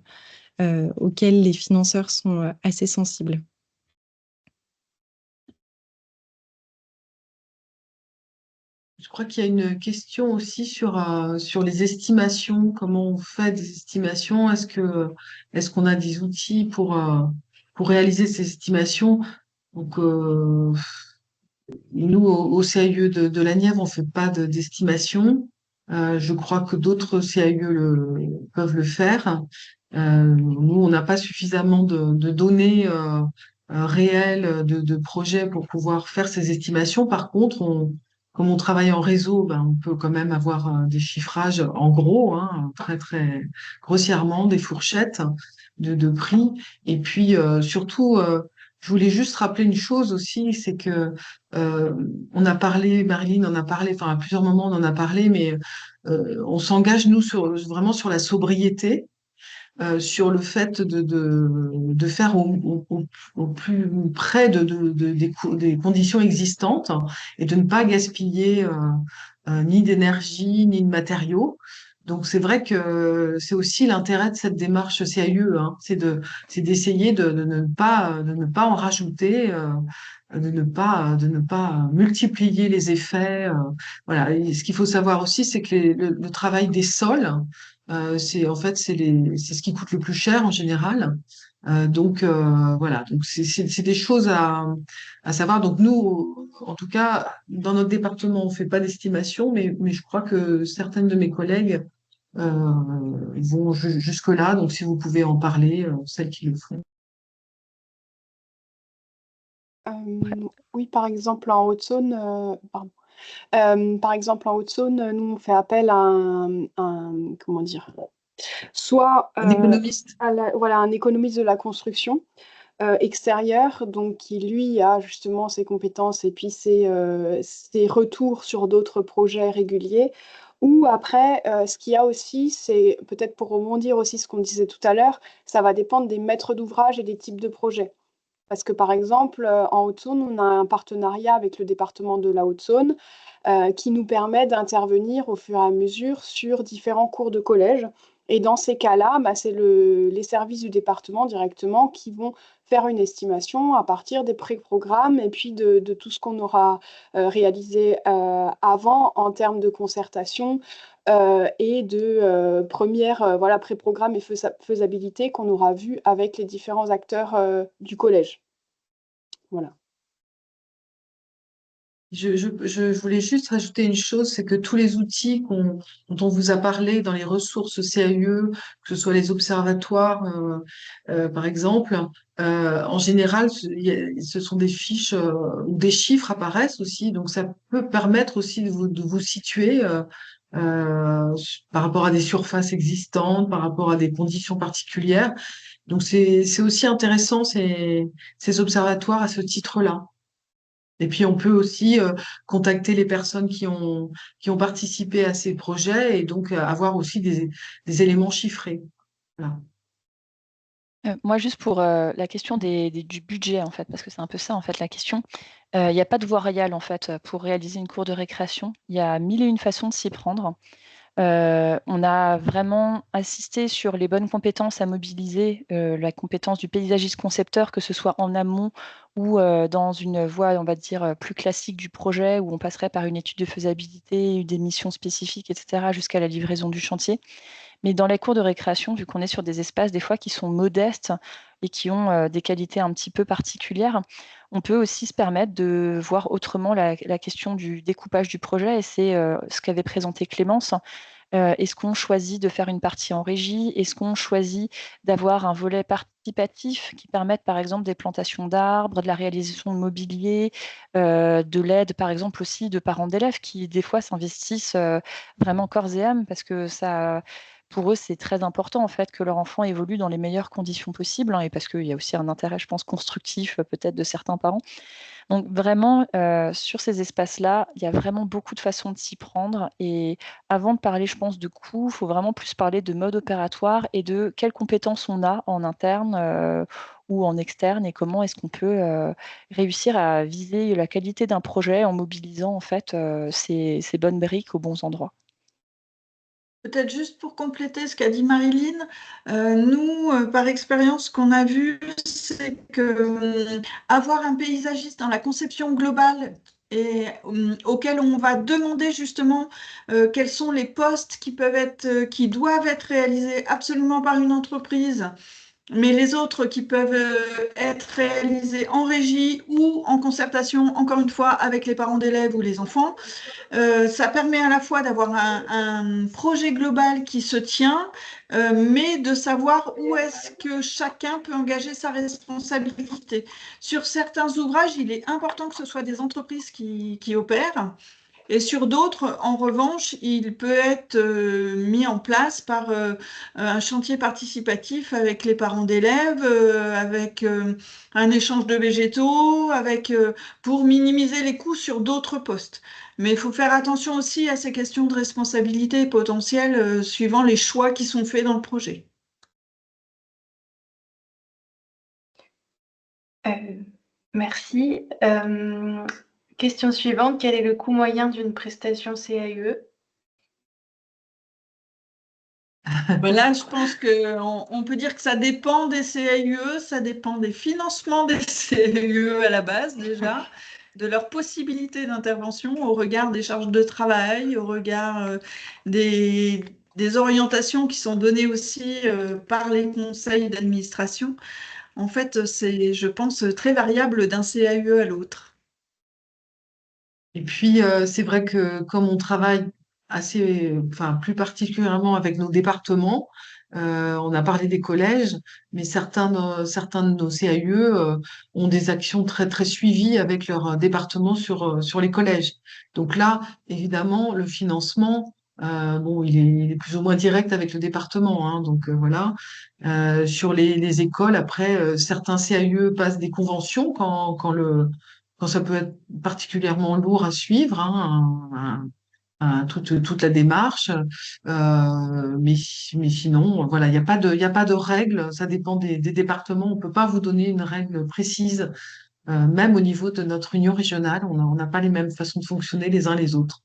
auquel les financeurs sont assez sensibles. Je crois qu'il y a une question aussi sur les estimations. Comment on fait des estimations? Est-ce qu'on a des outils pour réaliser ces estimations? Donc, nous, au CAIE de la Nièvre, on fait pas d'estimation. Je crois que d'autres CAIE peuvent le faire. Nous, on n'a pas suffisamment de données réelles de projets pour pouvoir faire ces estimations. Par contre, comme on travaille en réseau, ben, on peut quand même avoir des chiffrages en gros, hein, très très grossièrement, des fourchettes de prix. Et puis surtout, je voulais juste rappeler une chose aussi, c'est que on a parlé, Marilyn en a parlé, enfin à plusieurs moments on en a parlé, mais on s'engage nous vraiment sur la sobriété. sur le fait de faire au plus près des conditions existantes et de ne pas gaspiller ni d'énergie ni de matériaux. Donc c'est vrai que c'est aussi l'intérêt de cette démarche CAUE, hein, c'est d'essayer de ne pas en rajouter, de ne pas multiplier les effets. Voilà. Et ce qu'il faut savoir aussi, c'est que le travail des sols, c'est en fait c'est ce qui coûte le plus cher en général. Donc voilà, donc c'est des choses à savoir. Donc nous, en tout cas, dans notre département, on fait pas d'estimation, mais je crois que certaines de mes collègues vont jusque-là. Donc si vous pouvez en parler, celles qui le font. Oui, par exemple en Haute-Saône, pardon. Par exemple en Haute-Saône, nous on fait appel à comment dire, soit Un économiste. voilà, un économiste de la construction extérieur, donc qui lui a justement ses compétences et puis ses retours sur d'autres projets réguliers. Ou après, ce qu'il y a aussi, c'est peut-être pour rebondir aussi ce qu'on disait tout à l'heure, ça va dépendre des maîtres d'ouvrage et des types de projets. Parce que par exemple, en Haute-Saône, on a un partenariat avec le département de la Haute-Saône qui nous permet d'intervenir au fur et à mesure sur différents cours de collège. Et dans ces cas-là, bah, c'est les services du département directement qui vont faire une estimation à partir des pré-programmes et puis de tout ce qu'on aura réalisé avant en termes de concertation et de première voilà, pré-programme et faisabilité qu'on aura vu avec les différents acteurs du collège. Voilà. Je voulais juste rajouter une chose, c'est que tous les outils dont on vous a parlé dans les ressources CAUE, que ce soit les observatoires, par exemple, en général, ce sont des fiches où des chiffres apparaissent aussi, donc ça peut permettre aussi de vous situer euh, par rapport à des surfaces existantes, par rapport à des conditions particulières. Donc c'est aussi intéressant ces observatoires à ce titre-là. Et puis, on peut aussi contacter les personnes qui ont participé à ces projets et donc avoir aussi des éléments chiffrés. Voilà. Moi, juste pour la question du budget, en fait, parce que c'est un peu ça, en fait, la question. Il n'y a pas de voie royale, en fait, pour réaliser une cour de récréation. Il y a 1001 façons de s'y prendre. On a vraiment insisté sur les bonnes compétences à mobiliser, la compétence du paysagiste concepteur, que ce soit en amont ou dans une voie, on va dire, plus classique du projet, où on passerait par une étude de faisabilité, des missions spécifiques, etc., jusqu'à la livraison du chantier. Mais dans les cours de récréation, vu qu'on est sur des espaces des fois qui sont modestes et qui ont des qualités un petit peu particulières, on peut aussi se permettre de voir autrement la question du découpage du projet. Et c'est ce qu'avait présenté Clémence. Est-ce qu'on choisit de faire une partie en régie? Est-ce qu'on choisit d'avoir un volet participatif qui permette, par exemple, des plantations d'arbres, de la réalisation de mobilier, de l'aide, par exemple, aussi de parents d'élèves qui, des fois, s'investissent vraiment corps et âme parce que ça, pour eux, c'est très important, en fait, que leur enfant évolue dans les meilleures conditions possibles, hein, et parce qu'il y a aussi un intérêt, je pense, constructif, peut-être de certains parents. Donc vraiment, sur ces espaces-là, il y a vraiment beaucoup de façons de s'y prendre et avant de parler, je pense, de coûts, il faut vraiment plus parler de mode opératoire et de quelles compétences on a en interne, ou en externe et comment est-ce qu'on peut, réussir à viser la qualité d'un projet en mobilisant, en fait, ces bonnes briques aux bons endroits. Peut-être juste pour compléter ce qu'a dit Marilyn, nous, par expérience, ce qu'on a vu, c'est que avoir un paysagiste dans la conception globale et auquel on va demander justement quels sont les postes qui doivent être réalisés absolument par une entreprise, mais les autres qui peuvent être réalisés en régie ou en concertation, encore une fois, avec les parents d'élèves ou les enfants. Ça permet à la fois d'avoir un projet global qui se tient, mais de savoir où est-ce que chacun peut engager sa responsabilité. Sur certains ouvrages, il est important que ce soit des entreprises qui opèrent. Et sur d'autres, en revanche, il peut être mis en place par un chantier participatif avec les parents d'élèves, avec un échange de végétaux, pour minimiser les coûts sur d'autres postes. Mais il faut faire attention aussi à ces questions de responsabilité potentielle suivant les choix qui sont faits dans le projet. Merci. Question suivante, quel est le coût moyen d'une prestation CAUE? Là, je pense qu'on peut dire que ça dépend des CAUE, ça dépend des financements des CAUE à la base déjà, de leurs possibilités d'intervention au regard des charges de travail, au regard des orientations qui sont données aussi par les conseils d'administration. En fait, c'est, je pense, très variable d'un CAUE à l'autre. Et puis, c'est vrai que comme on travaille enfin, plus particulièrement avec nos départements, on a parlé des collèges, mais certains de nos CAUE ont des actions très, très suivies avec leur département sur les collèges. Donc là, évidemment, le financement, bon, il est plus ou moins direct avec le département, hein, donc voilà. Sur les écoles, après, certains CAUE passent des conventions quand ça peut être particulièrement lourd à suivre, hein, toute la démarche. Mais sinon, voilà, il y a pas de règle. Ça dépend des départements. On peut pas vous donner une règle précise, même au niveau de notre union régionale. On n'a pas les mêmes façons de fonctionner les uns les autres.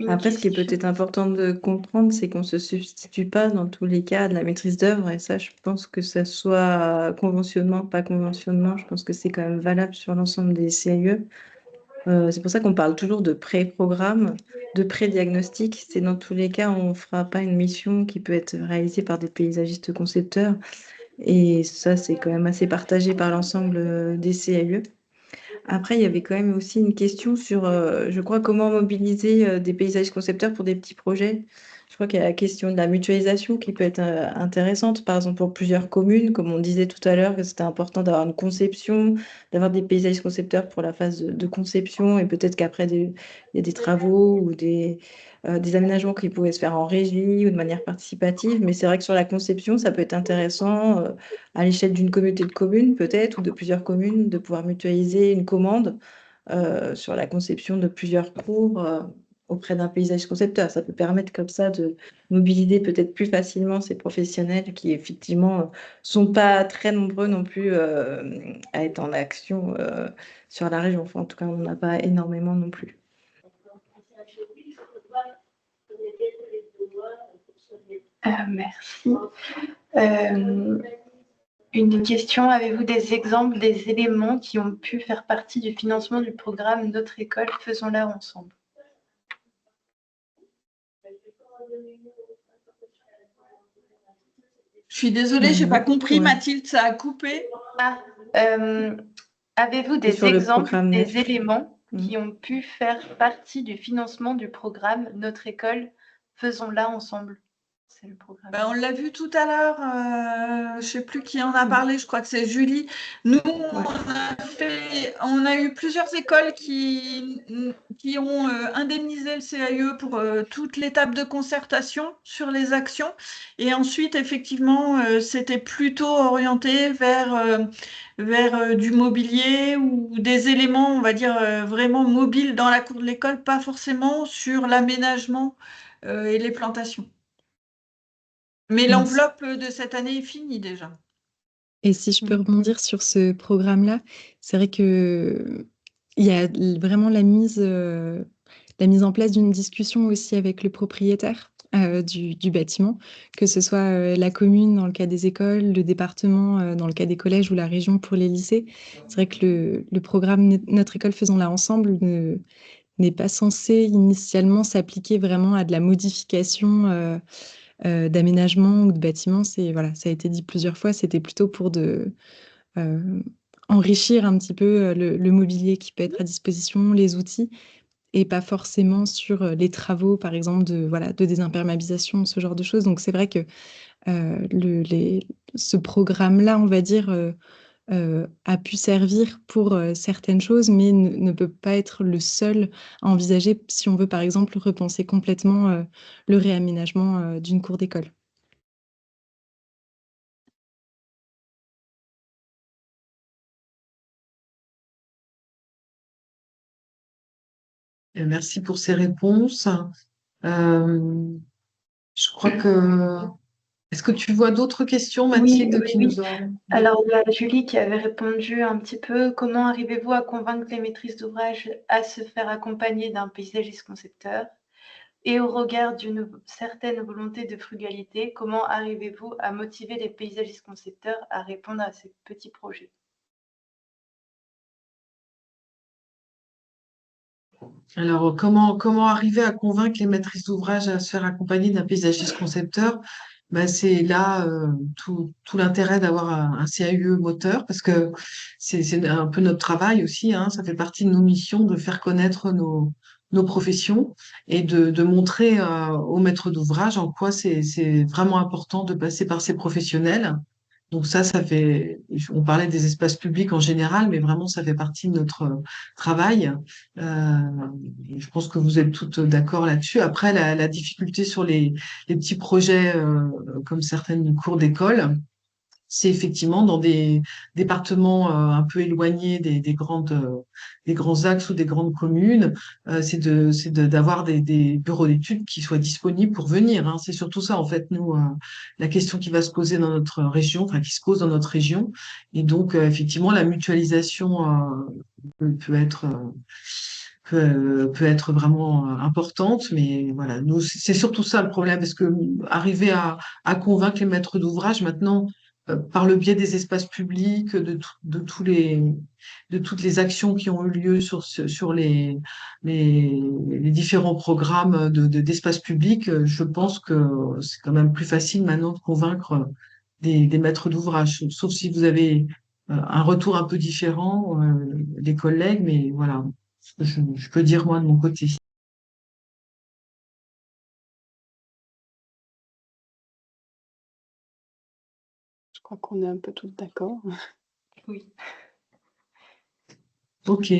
Après, ce qui est peut-être important de comprendre, c'est qu'on ne se substitue pas dans tous les cas de la maîtrise d'œuvre. Et ça, je pense que ça soit conventionnement, pas conventionnement, je pense que c'est quand même valable sur l'ensemble des CAE. C'est pour ça qu'on parle toujours de pré-programme, de pré-diagnostic. C'est dans tous les cas, on ne fera pas une mission qui peut être réalisée par des paysagistes concepteurs. Et ça, c'est quand même assez partagé par l'ensemble des CAE. Après, il y avait quand même aussi une question sur, je crois, comment mobiliser des paysagistes concepteurs pour des petits projets. Je crois qu'il y a la question de la mutualisation qui peut être intéressante, par exemple pour plusieurs communes, comme on disait tout à l'heure, que c'était important d'avoir une conception, d'avoir des paysagistes concepteurs pour la phase de conception, et peut-être qu'après, il y a des travaux ou des aménagements qui pouvaient se faire en régie ou de manière participative. Mais c'est vrai que sur la conception, ça peut être intéressant à l'échelle d'une communauté de communes, peut-être, ou de plusieurs communes, de pouvoir mutualiser une commande sur la conception de plusieurs cours auprès d'un paysage concepteur. Ça peut permettre comme ça de mobiliser peut-être plus facilement ces professionnels qui, effectivement, sont pas très nombreux non plus à être en action sur la région. Enfin, en tout cas, on n'en a pas énormément non plus. Merci. Une question, avez-vous des exemples des éléments qui ont pu faire partie du financement du programme Notre école, faisons-la ensemble? Je suis désolée, je n'ai pas compris, Ouais. Mathilde, ça a coupé. Avez-vous Et sur des le exemples programme des NEF. éléments qui ont pu faire partie du financement du programme Notre école, faisons-la ensemble? C'est le programme. On l'a vu tout à l'heure, je ne sais plus qui en a parlé, je crois que c'est Julie. Nous, on a eu plusieurs écoles qui ont indemnisé le CAE pour toute l'étape de concertation sur les actions. Et ensuite, effectivement, c'était plutôt orienté vers du mobilier ou des éléments, on va dire, vraiment mobiles dans la cour de l'école, pas forcément sur l'aménagement et les plantations. Mais l'enveloppe de cette année est finie déjà. Et si je peux rebondir sur ce programme-là, c'est vrai que il y a vraiment la mise en place d'une discussion aussi avec le propriétaire du bâtiment, que ce soit la commune dans le cas des écoles, le département dans le cas des collèges ou la région pour les lycées. C'est vrai que le programme Notre école, faisons-la ensemble n'est pas censé initialement s'appliquer vraiment à de la modification d'aménagement ou de bâtiment. Voilà, ça a été dit plusieurs fois, c'était plutôt pour enrichir un petit peu le mobilier qui peut être à disposition, les outils, et pas forcément sur les travaux, par exemple, de désimperméabilisation, ce genre de choses. Donc c'est vrai que ce programme-là, on va dire, a pu servir pour certaines choses, mais ne peut pas être le seul à envisager si on veut, par exemple, repenser complètement le réaménagement d'une cour d'école. Et merci pour ces réponses. Je crois que Est-ce que tu vois d'autres questions, Oui, Mathilde, oui, qui oui. nous ont... Alors, il y a Julie qui avait répondu un petit peu. Comment arrivez-vous à convaincre les maîtrises d'ouvrage à se faire accompagner d'un paysagiste concepteur? Et au regard d'une certaine volonté de frugalité, comment arrivez-vous à motiver les paysagistes concepteurs à répondre à ces petits projets? Alors, comment arriver à convaincre les maîtrises d'ouvrage à se faire accompagner d'un paysagiste concepteur? Ben, c'est là tout l'intérêt d'avoir un CAUE moteur, parce que c'est un peu notre travail aussi, hein, ça fait partie de nos missions de faire connaître nos professions et de montrer aux maîtres d'ouvrage en quoi c'est vraiment important de passer par ces professionnels. Donc ça fait, on parlait des espaces publics en général, mais vraiment, ça fait partie de notre travail. Euh, et je pense que vous êtes toutes d'accord là-dessus. Après, la difficulté sur les petits projets comme certaines cours d'école, c'est effectivement dans des départements un peu éloignés des grands axes ou des grandes communes, d'avoir des bureaux d'études qui soient disponibles pour venir, hein. C'est surtout ça, en fait, nous, la question qui va se poser dans notre région, enfin, qui se pose dans notre région. Et donc, effectivement, la mutualisation peut être peut être vraiment importante, mais voilà, nous, c'est surtout ça le problème, parce que arriver à convaincre les maîtres d'ouvrage maintenant, par le biais des espaces publics, de toutes les actions qui ont eu lieu sur les différents programmes d'espaces publics, je pense que c'est quand même plus facile maintenant de convaincre des maîtres d'ouvrage, sauf si vous avez un retour un peu différent, des collègues, mais voilà, je peux dire moi de mon côté. Je crois qu'on est un peu tous d'accord. Oui. Ok.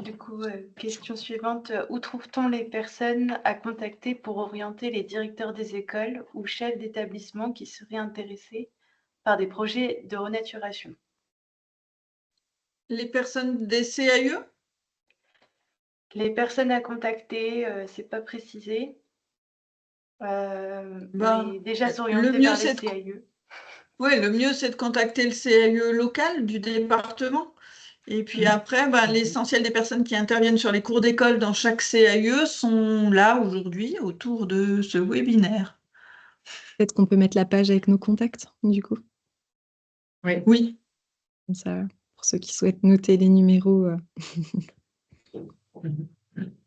Du coup, question suivante. Où trouve-t-on les personnes à contacter pour orienter les directeurs des écoles ou chefs d'établissement qui seraient intéressés par des projets de renaturation? Les personnes des CAUE? Les personnes à contacter, c'est pas précisé, Ben, mais déjà le s'orienter mieux, vers les c'est de, CAUE. ouais, le mieux, c'est de contacter le CAUE local du département. Et puis après, ben, l'essentiel des personnes qui interviennent sur les cours d'école dans chaque CAUE sont là aujourd'hui autour de ce webinaire. Peut-être qu'on peut mettre la page avec nos contacts, du coup. Oui. Comme ça, pour ceux qui souhaitent noter les numéros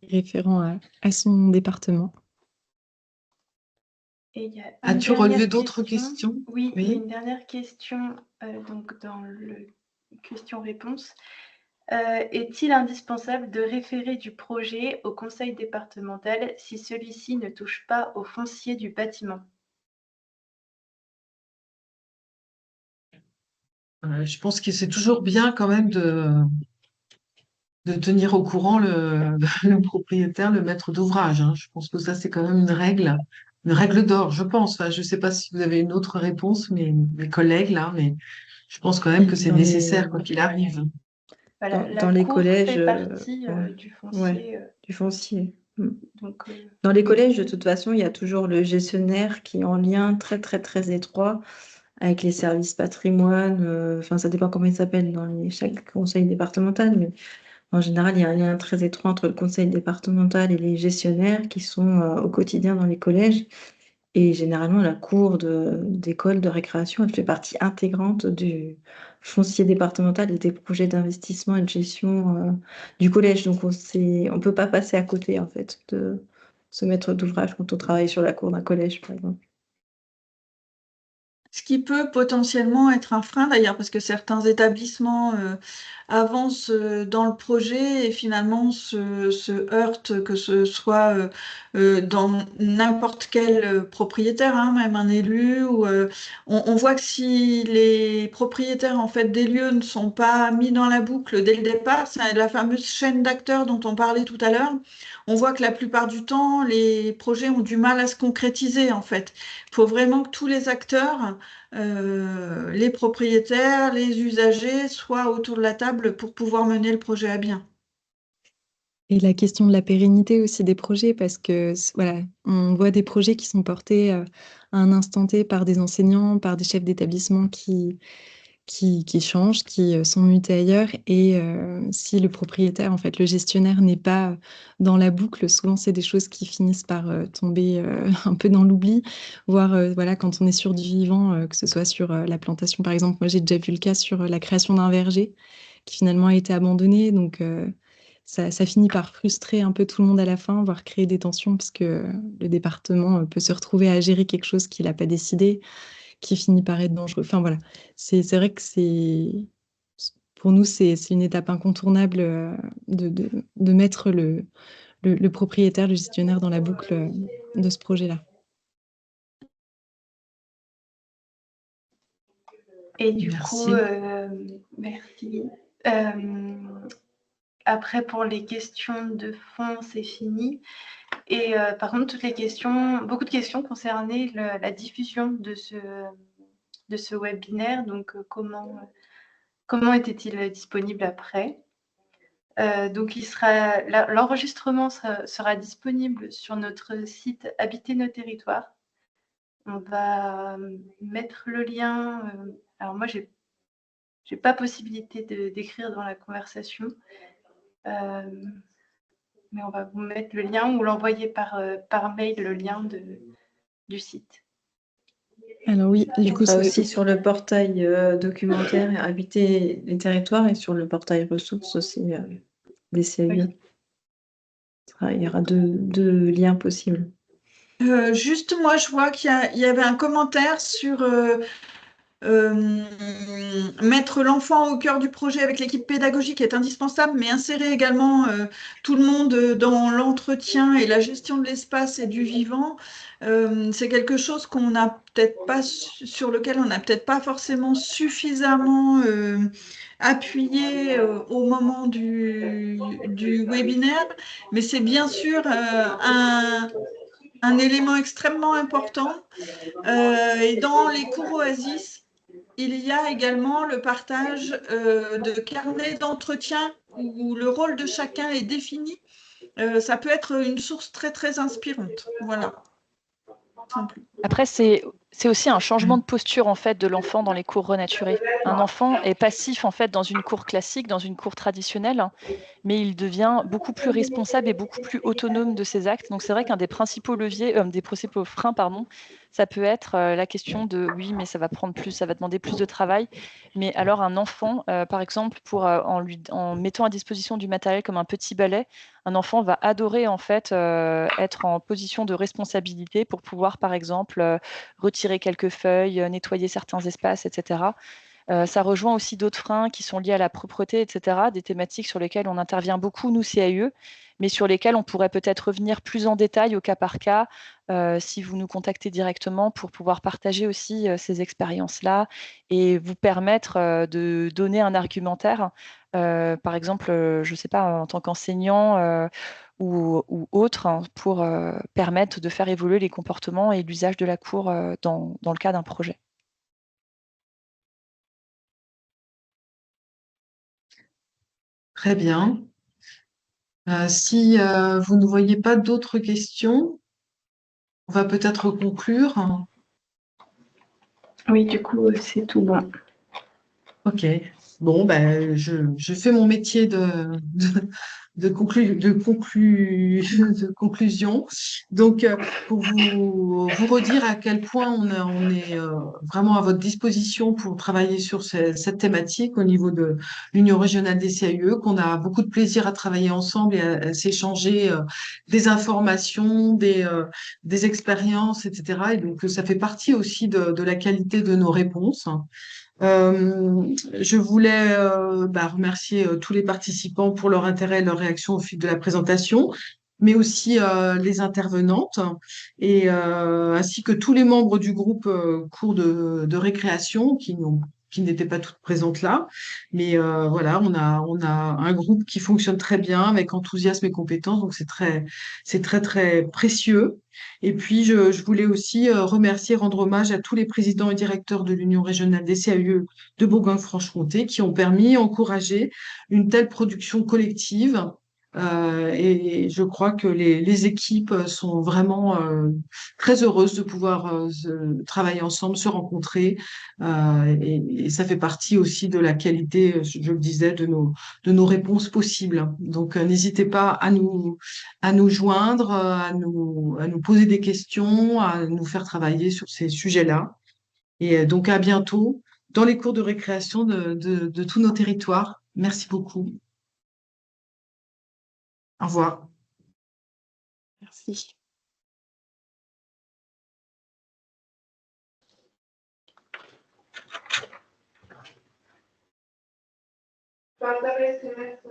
référents à son département. Et il y a une As-tu dernière relevé d'autres questions? Oui, il y a Oui. une dernière question donc dans le question-réponse. Est-il indispensable de référer du projet au conseil départemental si celui-ci ne touche pas au foncier du bâtiment? Je pense que c'est toujours bien quand même de tenir au courant le propriétaire, le maître d'ouvrage, hein. Je pense que ça, c'est quand même une règle d'or, je pense. Enfin, je ne sais pas si vous avez une autre réponse, mes collègues là, mais je pense quand même que c'est Dans les, nécessaire quoi qu'il arrive. Voilà, la dans les cour collèges, fait partie ouais, du ouais, foncier. du foncier. Mm. Donc, Dans les oui. collèges, de toute façon, il y a toujours le gestionnaire qui est en lien très, très, très étroit avec les services patrimoine. Enfin, ça dépend comment ils s'appellent dans chaque conseil départemental, mais en général, il y a un lien très étroit entre le conseil départemental et les gestionnaires qui sont au quotidien dans les collèges. Et généralement, la cour d'école de récréation, elle fait partie intégrante du foncier départemental et des projets d'investissement et de gestion du collège. Donc, on ne peut pas passer à côté, en fait, de se mettre d'ouvrage quand on travaille sur la cour d'un collège, par exemple. Ce qui peut potentiellement être un frein d'ailleurs, parce que certains établissements avancent dans le projet et finalement se heurtent, que ce soit dans n'importe quel propriétaire, hein, même un élu. On voit que si les propriétaires en fait des lieux ne sont pas mis dans la boucle dès le départ, c'est la fameuse chaîne d'acteurs dont on parlait tout à l'heure. On voit que la plupart du temps, les projets ont du mal à se concrétiser en fait. Il faut vraiment que tous les acteurs, les propriétaires, les usagers soient autour de la table pour pouvoir mener le projet à bien. Et la question de la pérennité aussi des projets, parce que voilà, on voit des projets qui sont portés à un instant T par des enseignants, par des chefs d'établissement qui changent, qui sont mutés ailleurs. Et si le propriétaire, en fait, le gestionnaire n'est pas dans la boucle, souvent c'est des choses qui finissent par tomber un peu dans l'oubli, voire voilà, quand on est sur du vivant, que ce soit sur la plantation, par exemple. Moi, j'ai déjà vu le cas sur la création d'un verger qui finalement a été abandonné. Donc, ça finit par frustrer un peu tout le monde à la fin, voire créer des tensions, parce que le département peut se retrouver à gérer quelque chose qu'il n'a pas décidé, qui finit par être dangereux. Enfin voilà, c'est vrai que pour nous, c'est une étape incontournable de mettre le propriétaire, le gestionnaire dans la boucle de ce projet-là. Et du Merci. coup, merci. Après, pour les questions de fond, c'est fini. Et par contre, beaucoup de questions concernaient la diffusion de ce webinaire. Donc, comment était-il disponible après? Donc, l'enregistrement sera disponible sur notre site Habiter nos territoires. On va mettre le lien. Alors, moi, j'ai pas possibilité d'écrire dans la conversation. Mais on va vous mettre le lien ou l'envoyer par mail, le lien du site. Alors oui, du coup, sera aussi sur le portail documentaire Habiter les territoires et sur le portail ressources aussi des CAE. Oui. Il y aura deux liens possibles. Juste, moi, je vois qu'il y avait un commentaire sur mettre l'enfant au cœur du projet avec l'équipe pédagogique est indispensable, mais insérer également tout le monde dans l'entretien et la gestion de l'espace et du vivant, c'est quelque chose qu'on n'a peut-être pas, sur lequel on n'a peut-être pas forcément suffisamment appuyé au moment du webinaire, mais c'est bien sûr un élément extrêmement important. Et dans les cours Oasis, il y a également le partage de carnets d'entretien où le rôle de chacun est défini. Ça peut être une source très, très inspirante. Voilà. Après, c'est aussi un changement de posture en fait de l'enfant dans les cours renaturés. Un enfant est passif en fait dans une cour classique, dans une cour traditionnelle, mais il devient beaucoup plus responsable et beaucoup plus autonome de ses actes. Donc c'est vrai qu'un des principaux leviers, des principaux freins, pardon, ça peut être la question de oui, mais ça va demander plus de travail. Mais alors un enfant, par exemple, en mettant à disposition du matériel comme un petit balai, un enfant va adorer en fait être en position de responsabilité pour pouvoir, par exemple, retirer quelques feuilles, nettoyer certains espaces, etc. Ça rejoint aussi d'autres freins qui sont liés à la propreté, etc., des thématiques sur lesquelles on intervient beaucoup, nous, CAE, mais sur lesquelles on pourrait peut-être revenir plus en détail au cas par cas, si vous nous contactez directement pour pouvoir partager aussi ces expériences-là et vous permettre de donner un argumentaire. Par exemple, je ne sais pas, en tant qu'enseignant ou autre, hein, pour permettre de faire évoluer les comportements et l'usage de la cour dans le cas d'un projet. Très bien. Si vous ne voyez pas d'autres questions, on va peut-être conclure. Oui, du coup, c'est tout bon. Ok. Bon, ben, je fais mon métier de conclusion. Donc, pour vous redire à quel point on est vraiment à votre disposition pour travailler sur cette thématique au niveau de l'Union régionale des CAUE, qu'on a beaucoup de plaisir à travailler ensemble et à s'échanger des informations, des expériences, etc. Et donc, ça fait partie aussi de la qualité de nos réponses. Je voulais remercier tous les participants pour leur intérêt et leur réaction au fil de la présentation, mais aussi les intervenantes ainsi que tous les membres du groupe cours de récréation qui n'étaient pas toutes présentes là. Mais voilà, on a un groupe qui fonctionne très bien avec enthousiasme et compétence, donc c'est très, très précieux. Et puis, je voulais aussi remercier, rendre hommage à tous les présidents et directeurs de l'Union régionale des CAUE de Bourgogne-Franche-Comté qui ont permis, encouragé une telle production collective Et je crois que les équipes sont vraiment très heureuses de pouvoir travailler ensemble, se rencontrer. Et ça fait partie aussi de la qualité, je le disais, de nos réponses possibles. Donc, n'hésitez pas à nous joindre, à nous poser des questions, à nous faire travailler sur ces sujets-là. Et donc, à bientôt dans les cours de récréation de tous nos territoires. Merci beaucoup. Au revoir. Merci. Pas intéressé, merci.